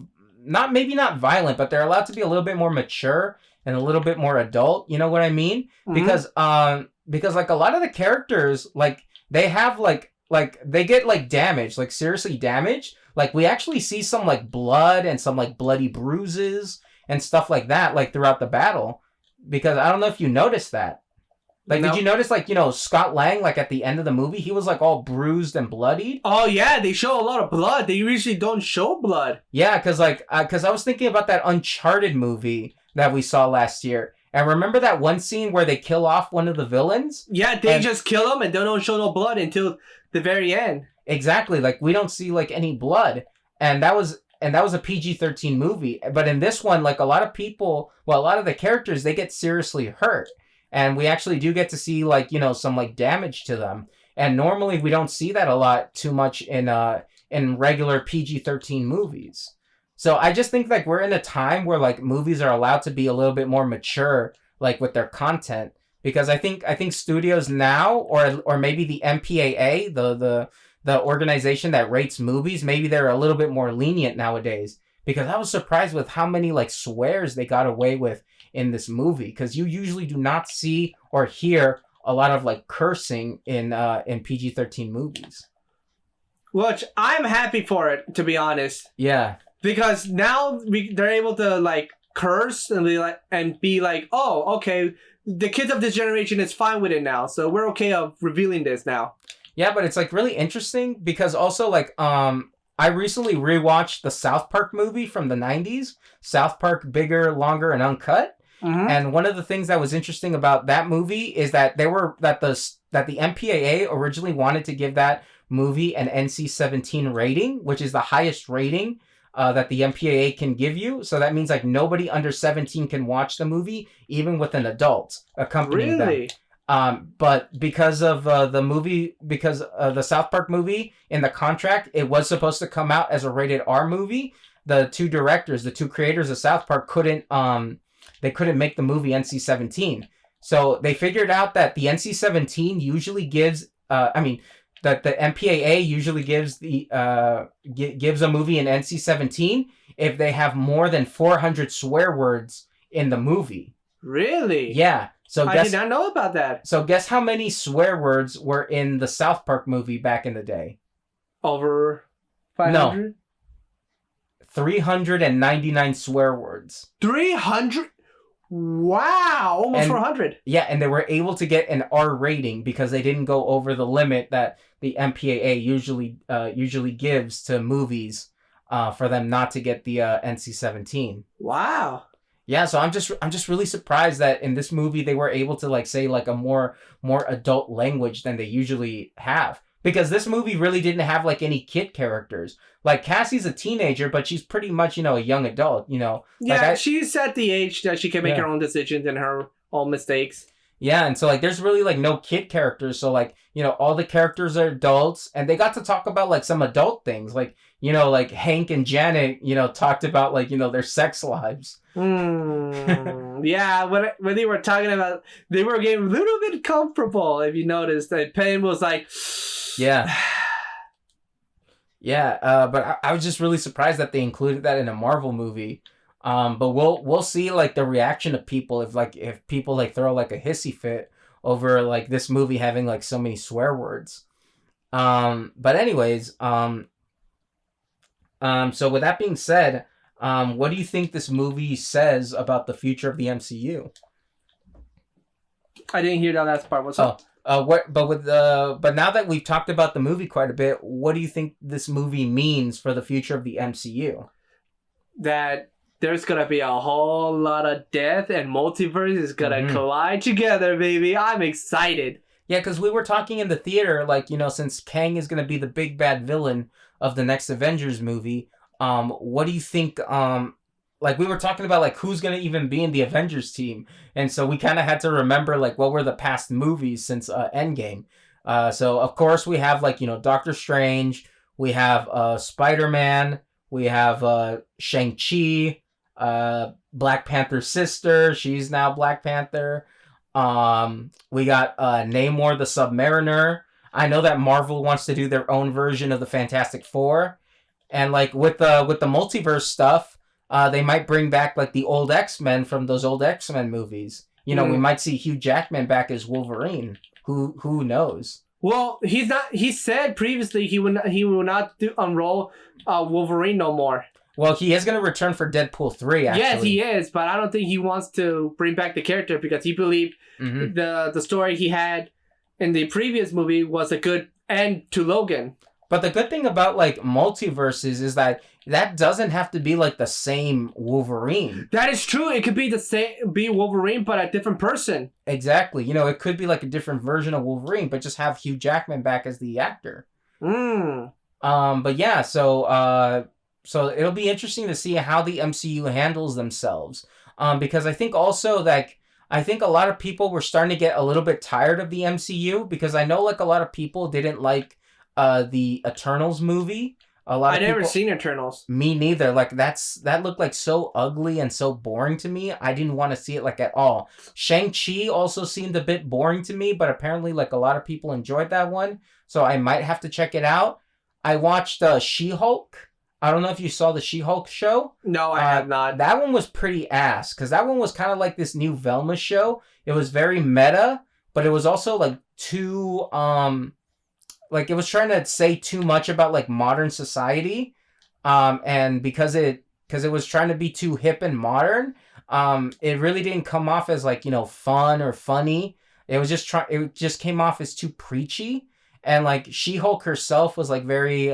maybe not violent, but they're allowed to be a little bit more mature and a little bit more adult. You know what I mean? Mm-hmm. Because like a lot of the characters like they have like they get like damaged, like seriously damaged. Like we actually see some like blood and some like bloody bruises and stuff like that like throughout the battle. Because I don't know if you noticed that. Like, Did you notice, like, Scott Lang, like, at the end of the movie, he was, like, all bruised and bloodied? Oh, yeah, they show a lot of blood. They usually don't show blood. Yeah, because I was thinking about that Uncharted movie that we saw last year. And remember that one scene where they kill off one of the villains? Yeah, they just kill him and they don't show no blood until the very end. Exactly. Like, we don't see, like, any blood. And that was a PG-13 movie. But in this one, like, a lot of the characters, they get seriously hurt. And we actually do get to see, like, some, like, damage to them. And normally we don't see that a lot too much in regular PG-13 movies. So I just think, like, we're in a time where, like, movies are allowed to be a little bit more mature, like, with their content. Because I think studios now, or maybe the MPAA, the organization that rates movies, maybe they're a little bit more lenient nowadays. Because I was surprised with how many, like, swears they got away with in this movie, because you usually do not see or hear a lot of like cursing in PG-13 movies. Which I'm happy for it, to be honest. Yeah, because now they're able to like curse and be like, oh, okay, the kids of this generation is fine with it now, so we're okay of revealing this now. Yeah, but it's like really interesting because also like I recently rewatched the South Park movie from the 90s, South Park Bigger, Longer, and Uncut. Mm-hmm. And one of the things that was interesting about that movie is that the MPAA originally wanted to give that movie an NC-17 rating, which is the highest rating that the MPAA can give you. So that means like nobody under 17 can watch the movie, even with an adult accompanying them. But because of the South Park movie in the contract, it was supposed to come out as a rated R movie. The two creators of South Park couldn't make the movie NC-17. So they figured out that the NC-17 usually gives that the MPAA usually gives gives a movie an NC-17 if they have more than 400 swear words in the movie. Really? Yeah. So I did not know about that. So guess how many swear words were in the South Park movie back in the day? Over 500? No. 399 swear words. 300? Wow, almost 400. Yeah, and they were able to get an R rating because they didn't go over the limit that the MPAA usually gives to movies for them not to get the NC-17. Wow. Yeah, so I'm just really surprised that in this movie they were able to like say like a more adult language than they usually have. Because this movie really didn't have like any kid characters. Like Cassie's a teenager, but she's pretty much, a young adult, Yeah, like she's at the age that she can make her own decisions and her own mistakes. Yeah, and so like there's really like no kid characters, so like, all the characters are adults and they got to talk about like some adult things. Like, like Hank and Janet, talked about like, their sex lives. Yeah, when they were talking about, they were getting a little bit comfortable, if you noticed. That Penn was like... Yeah. Yeah, but I was just really surprised that they included that in a Marvel movie. But we'll see like the reaction of people if people like throw like a hissy fit over like this movie having like so many swear words. But anyways, so with that being said, what do you think this movie says about the future of the MCU? I didn't hear that last part. What's up? But now that we've talked about the movie quite a bit, what do you think this movie means for the future of the MCU? That there's gonna be a whole lot of death and multiverse is gonna collide together, baby. I'm excited. Yeah, because we were talking in the theater, like, since Kang is gonna be the big bad villain of the next Avengers movie, what do you think, like we were talking about like who's gonna even be in the Avengers team, and so we kind of had to remember like what were the past movies since Endgame. So of course we have like Doctor Strange, we have Spider-Man, we have Shang-Chi, Black Panther's sister, she's now Black Panther. We got Namor the Submariner. I know that Marvel wants to do their own version of the Fantastic Four, and like with the multiverse stuff. They might bring back like the old X-Men from those old X-Men movies. We might see Hugh Jackman back as Wolverine. Who knows? Well, he's not. He said previously he will not unroll Wolverine no more. Well, he is going to return for Deadpool 3, actually. Yes, he is, but I don't think he wants to bring back the character because he believed the story he had in the previous movie was a good end to Logan. But the good thing about like multiverses is that doesn't have to be like the same Wolverine. That is true. It could be be Wolverine, but a different person. Exactly. It could be like a different version of Wolverine, but just have Hugh Jackman back as the actor. But yeah, so it'll be interesting to see how the MCU handles themselves. Because I think also like I think a lot of people were starting to get a little bit tired of the MCU because I know like a lot of people didn't like the Eternals movie. I never seen Eternals. Me neither. Like that looked like so ugly and so boring to me. I didn't want to see it like at all. Shang-Chi also seemed a bit boring to me, but apparently like a lot of people enjoyed that one, so I might have to check it out. I watched She-Hulk. I don't know if you saw the She-Hulk show. No, I have not. That one was pretty ass because that one was kind of like this new Velma show. It was very meta, but it was also like too like it was trying to say too much about like modern society, and because it was trying to be too hip and modern, it really didn't come off as like fun or funny. It just came off as too preachy, and like She-Hulk herself was like very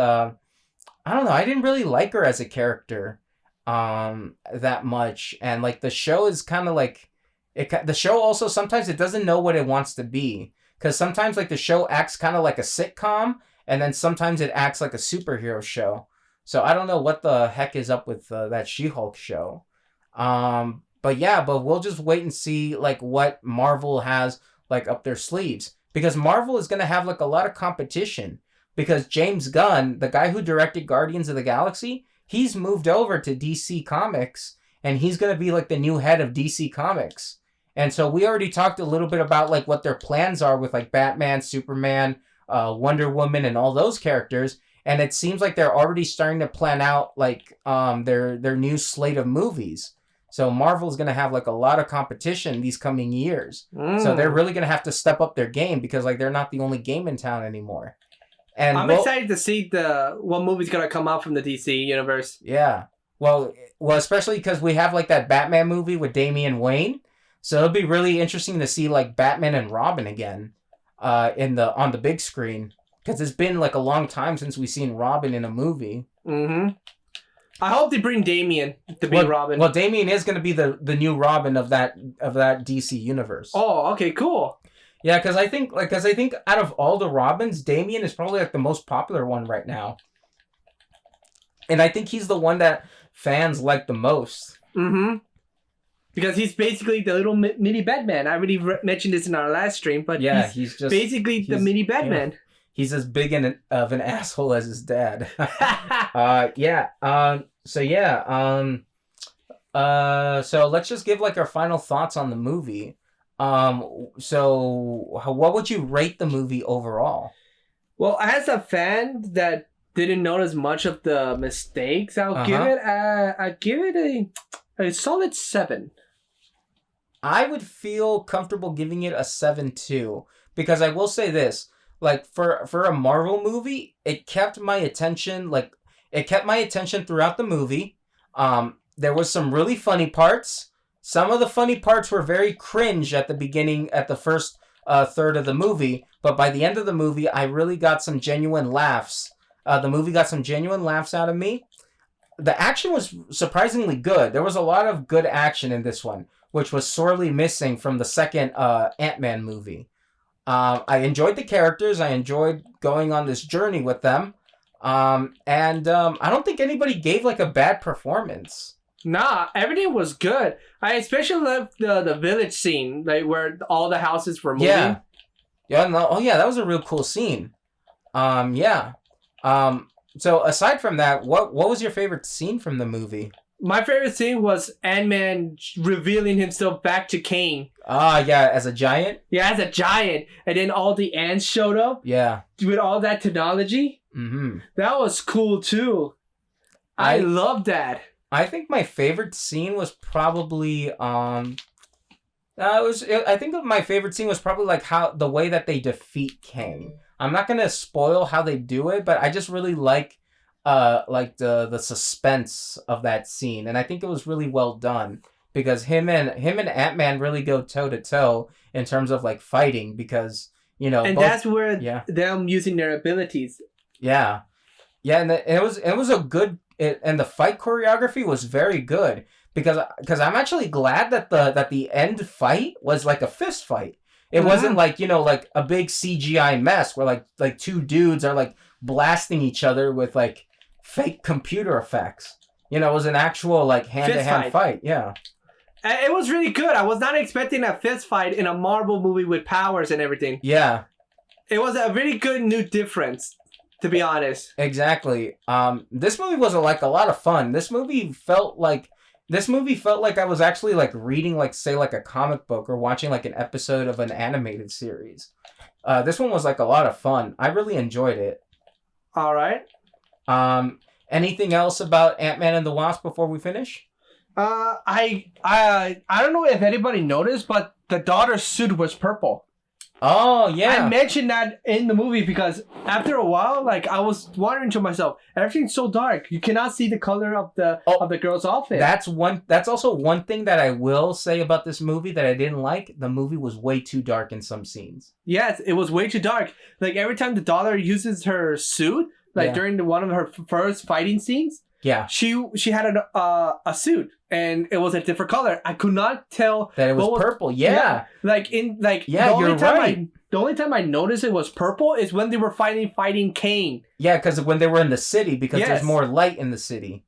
I don't know. I didn't really like her as a character, that much, and like the show is kind of like the show also sometimes it doesn't know what it wants to be because sometimes like the show acts kind of like a sitcom, and then sometimes it acts like a superhero show. So I don't know what the heck is up with that She-Hulk show. But yeah, but we'll just wait and see like what Marvel has like up their sleeves because Marvel is gonna have like a lot of competition because James Gunn, the guy who directed Guardians of the Galaxy, he's moved over to DC Comics and he's gonna be like the new head of DC Comics. And so we already talked a little bit about like what their plans are with like Batman, Superman, Wonder Woman, and all those characters. And it seems like they're already starting to plan out like their new slate of movies. So Marvel's gonna have like a lot of competition these coming years. So they're really gonna have to step up their game because like they're not the only game in town anymore. And I'm excited to see what movie's gonna come out from the DC universe. Yeah. Well, especially because we have like that Batman movie with Damian Wayne. So it'll be really interesting to see like Batman and Robin again, on the big screen because it's been like a long time since we've seen Robin in a movie. Mm-hmm. I hope they bring Damian to be Robin. Well, Damian is going to be the new Robin of that DC universe. Oh, okay, cool. Yeah, because I think out of all the Robins, Damian is probably like the most popular one right now, and I think he's the one that fans like the most. Mm-hmm. Because he's basically the little mini Batman. I already mentioned this in our last stream, but yeah, he's basically the mini Batman. Yeah. He's as big of an asshole as his dad. Yeah. So let's just give like our final thoughts on the movie. So what would you rate the movie overall? Well, as a fan that didn't notice much of the mistakes, I'll give it a solid 7. I would feel comfortable giving it a 7 too, because I will say this, like for a Marvel movie, it kept my attention throughout the movie. There was some really funny parts. Some of the funny parts were very cringe at the beginning, at the first third of the movie, but by the end of the movie, I really got some genuine laughs. The movie got some genuine laughs out of me. The action was surprisingly good. There was a lot of good action in this one, which was sorely missing from the second Ant-Man movie. I enjoyed the characters. I enjoyed going on this journey with them. I don't think anybody gave like a bad performance. Nah, everything was good. I especially loved the village scene, like where all the houses were moving. Yeah. That was a real cool scene. So aside from that, what was your favorite scene from the movie? My favorite scene was Ant-Man revealing himself back to Kane. Yeah, as a giant? Yeah, as a giant. And then all the ants showed up. Yeah. With all that technology. Mm-hmm. That was cool, too. I love that. I think my favorite scene was probably, I think my favorite scene was probably like the way that they defeat Kane. I'm not going to spoil how they do it, but I just really like the suspense of that scene, and I think it was really well done because him and Ant-Man really go toe to toe in terms of like fighting because that's where them using their abilities. Yeah, and it was a good and the fight choreography was very good because I'm actually glad that the end fight was like a fist fight. It wasn't like like a big CGI mess where like two dudes are like blasting each other with like fake computer effects. It was an actual like hand-to-hand fight. Yeah. It was really good. I was not expecting a fist fight in a Marvel movie with powers and everything. Yeah. It was a really good new difference, to be honest. Exactly. This movie was like a lot of fun. This movie felt like I was actually like reading like say like a comic book or watching like an episode of an animated series. This one was like a lot of fun. I really enjoyed it. All right. Anything else about Ant-Man and the Wasp before we finish? I don't know if anybody noticed, but the daughter's suit was purple. Oh, yeah. I mentioned that in the movie because after a while, like I was wondering to myself, everything's so dark. You cannot see the color of the girl's outfit. That's also one thing that I will say about this movie that I didn't like. The movie was way too dark in some scenes. Yes, it was way too dark. Like every time the daughter uses her suit, during one of her first fighting scenes. Yeah. She had a suit, and it was a different color. I could not tell that it was purple. Yeah. You're right. The only time I noticed it was purple is when they were fighting Kane. Yeah, because when they were in the city, because there's more light in the city.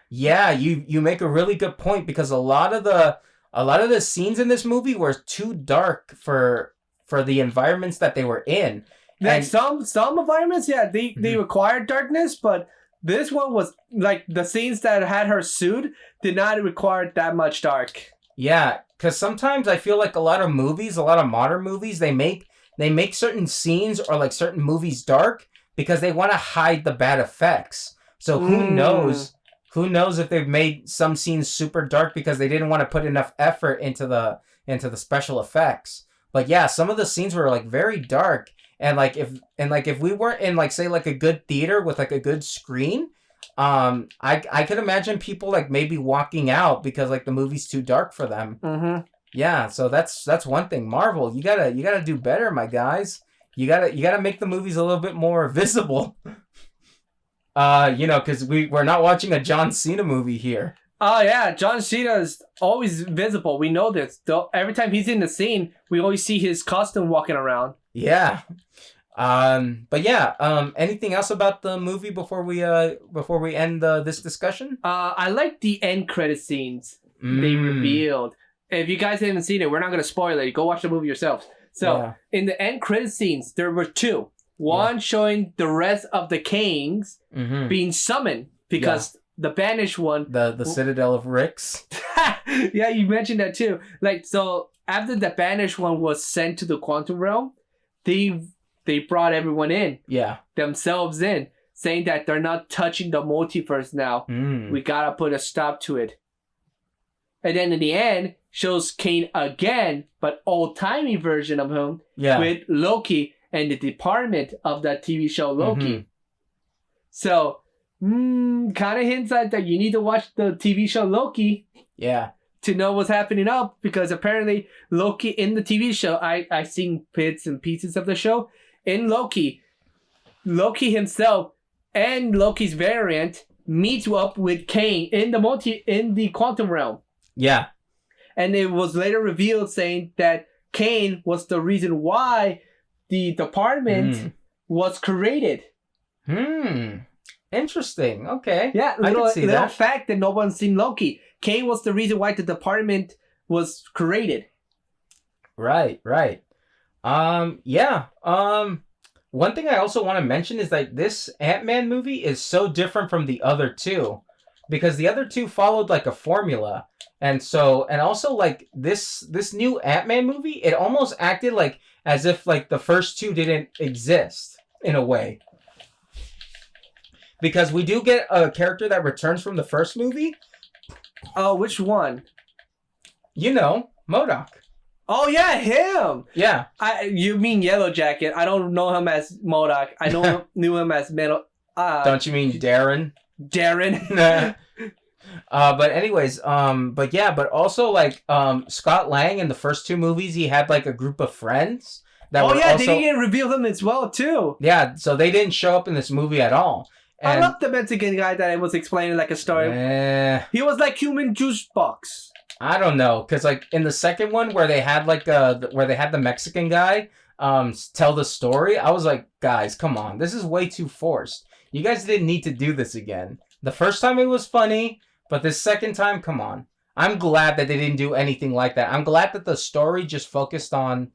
Yeah, you make a really good point, because a lot of the scenes in this movie were too dark for the environments that they were in. Like some environments, they required darkness, but this one was like the scenes that had her suit did not require that much dark. Yeah, because sometimes I feel like a lot of modern movies, they make certain scenes or like certain movies dark because they want to hide the bad effects. So who knows if they've made some scenes super dark because they didn't want to put enough effort into the special effects. But yeah, some of the scenes were like very dark, and if we weren't in like say like a good theater with like a good screen, I could imagine people like maybe walking out because like the movie's too dark for them. Mm-hmm. Yeah, so that's one thing. Marvel, you gotta do better, my guys. You gotta make the movies a little bit more visible. Because we're not watching a John Cena movie here. Oh yeah, John Cena is always visible. We know this. Every time he's in the scene, we always see his costume walking around. Yeah. But yeah. Anything else about the movie before we end this discussion? I like the end credit scenes they revealed. If you guys haven't seen it, we're not gonna spoil it. Go watch the movie yourselves. So in the end credit scenes, there were two. One showing the rest of the Kangs being summoned because the banished one, the Citadel of Ricks. Yeah, you mentioned that too. Like, so after the banished one was sent to the quantum realm, they brought everyone in, themselves in, saying that they're not touching the multiverse now. We gotta put a stop to it. And then in the end, shows Kane again, but old-timey version of him with Loki and the department of that TV show Loki. So, kind of hints at that you need to watch the TV show Loki. Yeah. To know what's happening up, because apparently Loki in the TV show, I've seen bits and pieces of the show. In Loki himself and Loki's variant meets up with Kane in the quantum realm. Yeah. And it was later revealed saying that Kane was the reason why the department was created. Interesting. Okay. Yeah, I can see that. Fact that no one's seen Loki. Kane was the reason why the department was created. Right. Yeah. One thing I also want to mention is that this Ant-Man movie is so different from the other two, because the other two followed like a formula. And also like this new Ant-Man movie, it almost acted like as if like the first two didn't exist in a way. Because we do get a character that returns from the first movie. Oh, which one? You know, MODOK. Oh yeah, him. Yeah. You mean Yellow Jacket? I don't know him as MODOK. I knew him as Metal. Don't you mean Darren? Darren. But anyways, but also like Scott Lang in the first two movies, he had like a group of friends that were also... they didn't reveal them as well too. Yeah, so they didn't show up in this movie at all. And I love the Mexican guy that was explaining like a story. He was like human juice box. I don't know, because like in the second one where they had the Mexican guy tell the story, I was like, guys, come on, this is way too forced. You guys didn't need to do this again. The first time it was funny, but the second time, come on. I'm glad that they didn't do anything like that. I'm glad that the story just focused on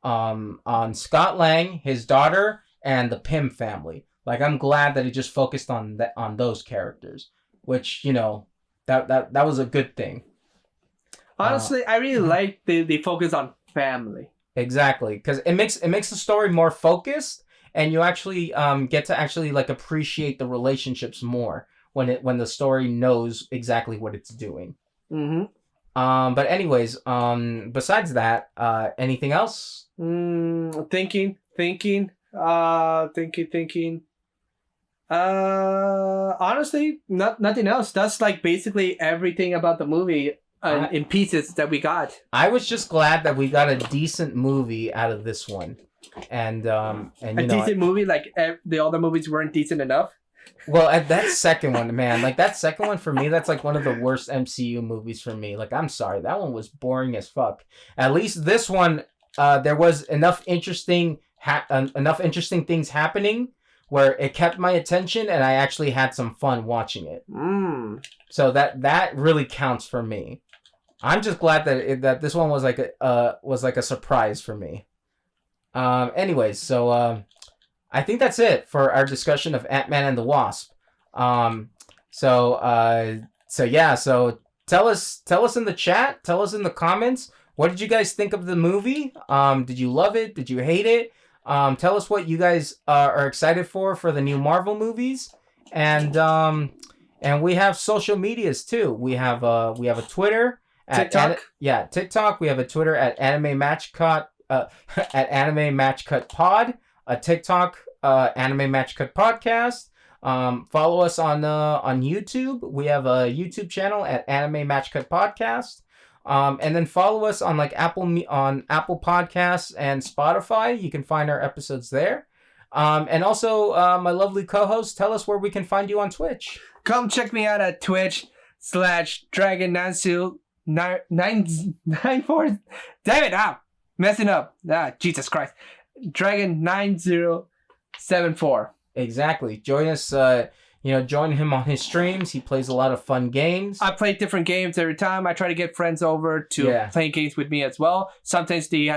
Scott Lang, his daughter, and the Pym family. Like, I'm glad that it just focused on those characters, which, you know, that was a good thing. Honestly, I really like they focus on family. Exactly, because it makes the story more focused, and you actually get to actually like appreciate the relationships more when the story knows exactly what it's doing. But anyways, besides that, anything else? Thinking. Honestly, nothing else. That's like basically everything about the movie in pieces that we got. I was just glad that we got a decent movie out of this one. and a decent movie, like the other movies weren't decent enough. Well, that second one, man, like that second one for me, that's like one of the worst MCU movies for me. Like, I'm sorry, that one was boring as fuck. At least this one, there was enough interesting things happening where it kept my attention and I actually had some fun watching it. So that really counts for me. I'm just glad that this one was like a surprise for me. Anyways, so I think that's it for our discussion of Ant-Man and the Wasp. So yeah, so tell us in the chat, tell us in the comments, what did you guys think of the movie? Did you love it? Did you hate it? Tell us what you guys are excited for the new Marvel movies, and we have social medias too. We have a Twitter at TikTok. TikTok. We have a Twitter at Anime Match Cut at Anime Match Cut Pod. A TikTok Anime Match Cut Podcast. Follow us on YouTube. We have a YouTube channel at Anime Match Cut Podcast. And then follow us on like Apple Podcasts and Spotify. You can find our episodes there. And also my lovely co-host, tell us where we can find you on Twitch. Come check me out at Twitch/Dragon994. Damn it! Messing up. Jesus Christ. Dragon9074. Exactly. Join us. Join him on his streams. He plays a lot of fun games. I play different games every time. I try to get friends over to play games with me as well. Sometimes they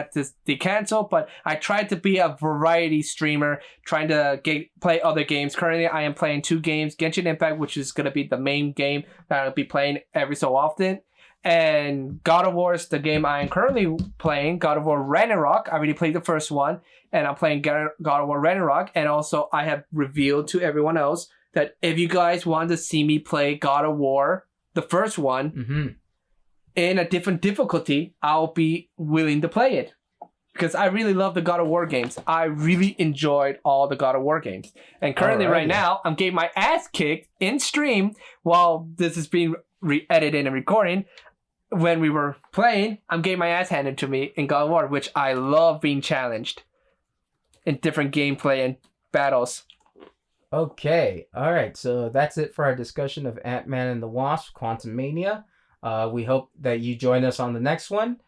cancel, but I try to be a variety streamer, trying to play other games. Currently, I am playing 2 games. Genshin Impact, which is going to be the main game that I'll be playing every so often. And God of War is the game I am currently playing. God of War Ragnarok. I already played the first one. And I'm playing God of War Ragnarok. And also, I have revealed to everyone else that if you guys want to see me play God of War, the first one, in a different difficulty, I'll be willing to play it. Because I really love the God of War games. I really enjoyed all the God of War games. And currently, right now, I'm getting my ass kicked in stream while this is being edited and recording. When we were playing, I'm getting my ass handed to me in God of War, which I love being challenged in different gameplay and battles. Okay, all right. So that's it for our discussion of Ant-Man and the Wasp: Quantumania. We hope that you join us on the next one.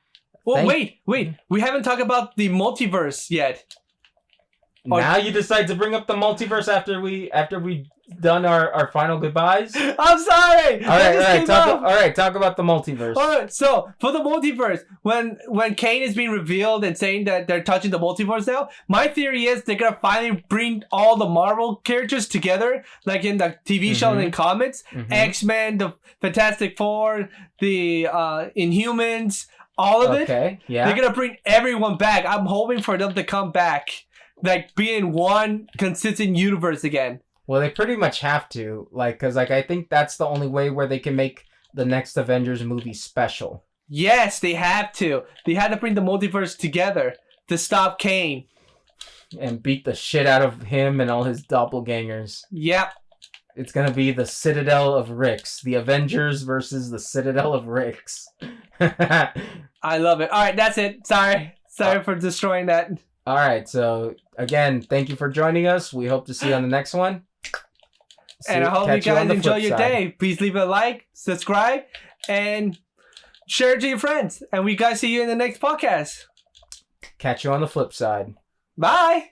Well, wait. We haven't talked about the multiverse yet. Now you decide to bring up the multiverse after we done our final goodbyes. I'm sorry. All right. Talk about the multiverse. All right. So for the multiverse, when Kane is being revealed and saying that they're touching the multiverse now, my theory is they're gonna finally bring all the Marvel characters together, like in the TV show and comics. X-Men, the Fantastic Four, the Inhumans, all of it. Okay. Yeah. They're gonna bring everyone back. I'm hoping for them to come back, like be in one consistent universe again. Well, they pretty much have to, because I think that's the only way where they can make the next Avengers movie special. Yes, they have to. They had to bring the multiverse together to stop Kane. And beat the shit out of him and all his doppelgangers. Yep. It's gonna be the Citadel of Ricks. The Avengers versus the Citadel of Ricks. I love it. All right, that's it. Sorry for destroying that. All right, so again, thank you for joining us. We hope to see you on the next one. And I hope you guys enjoy your day. Please leave a like, subscribe, and share it to your friends. And we guys see you in the next podcast. Catch you on the flip side. Bye.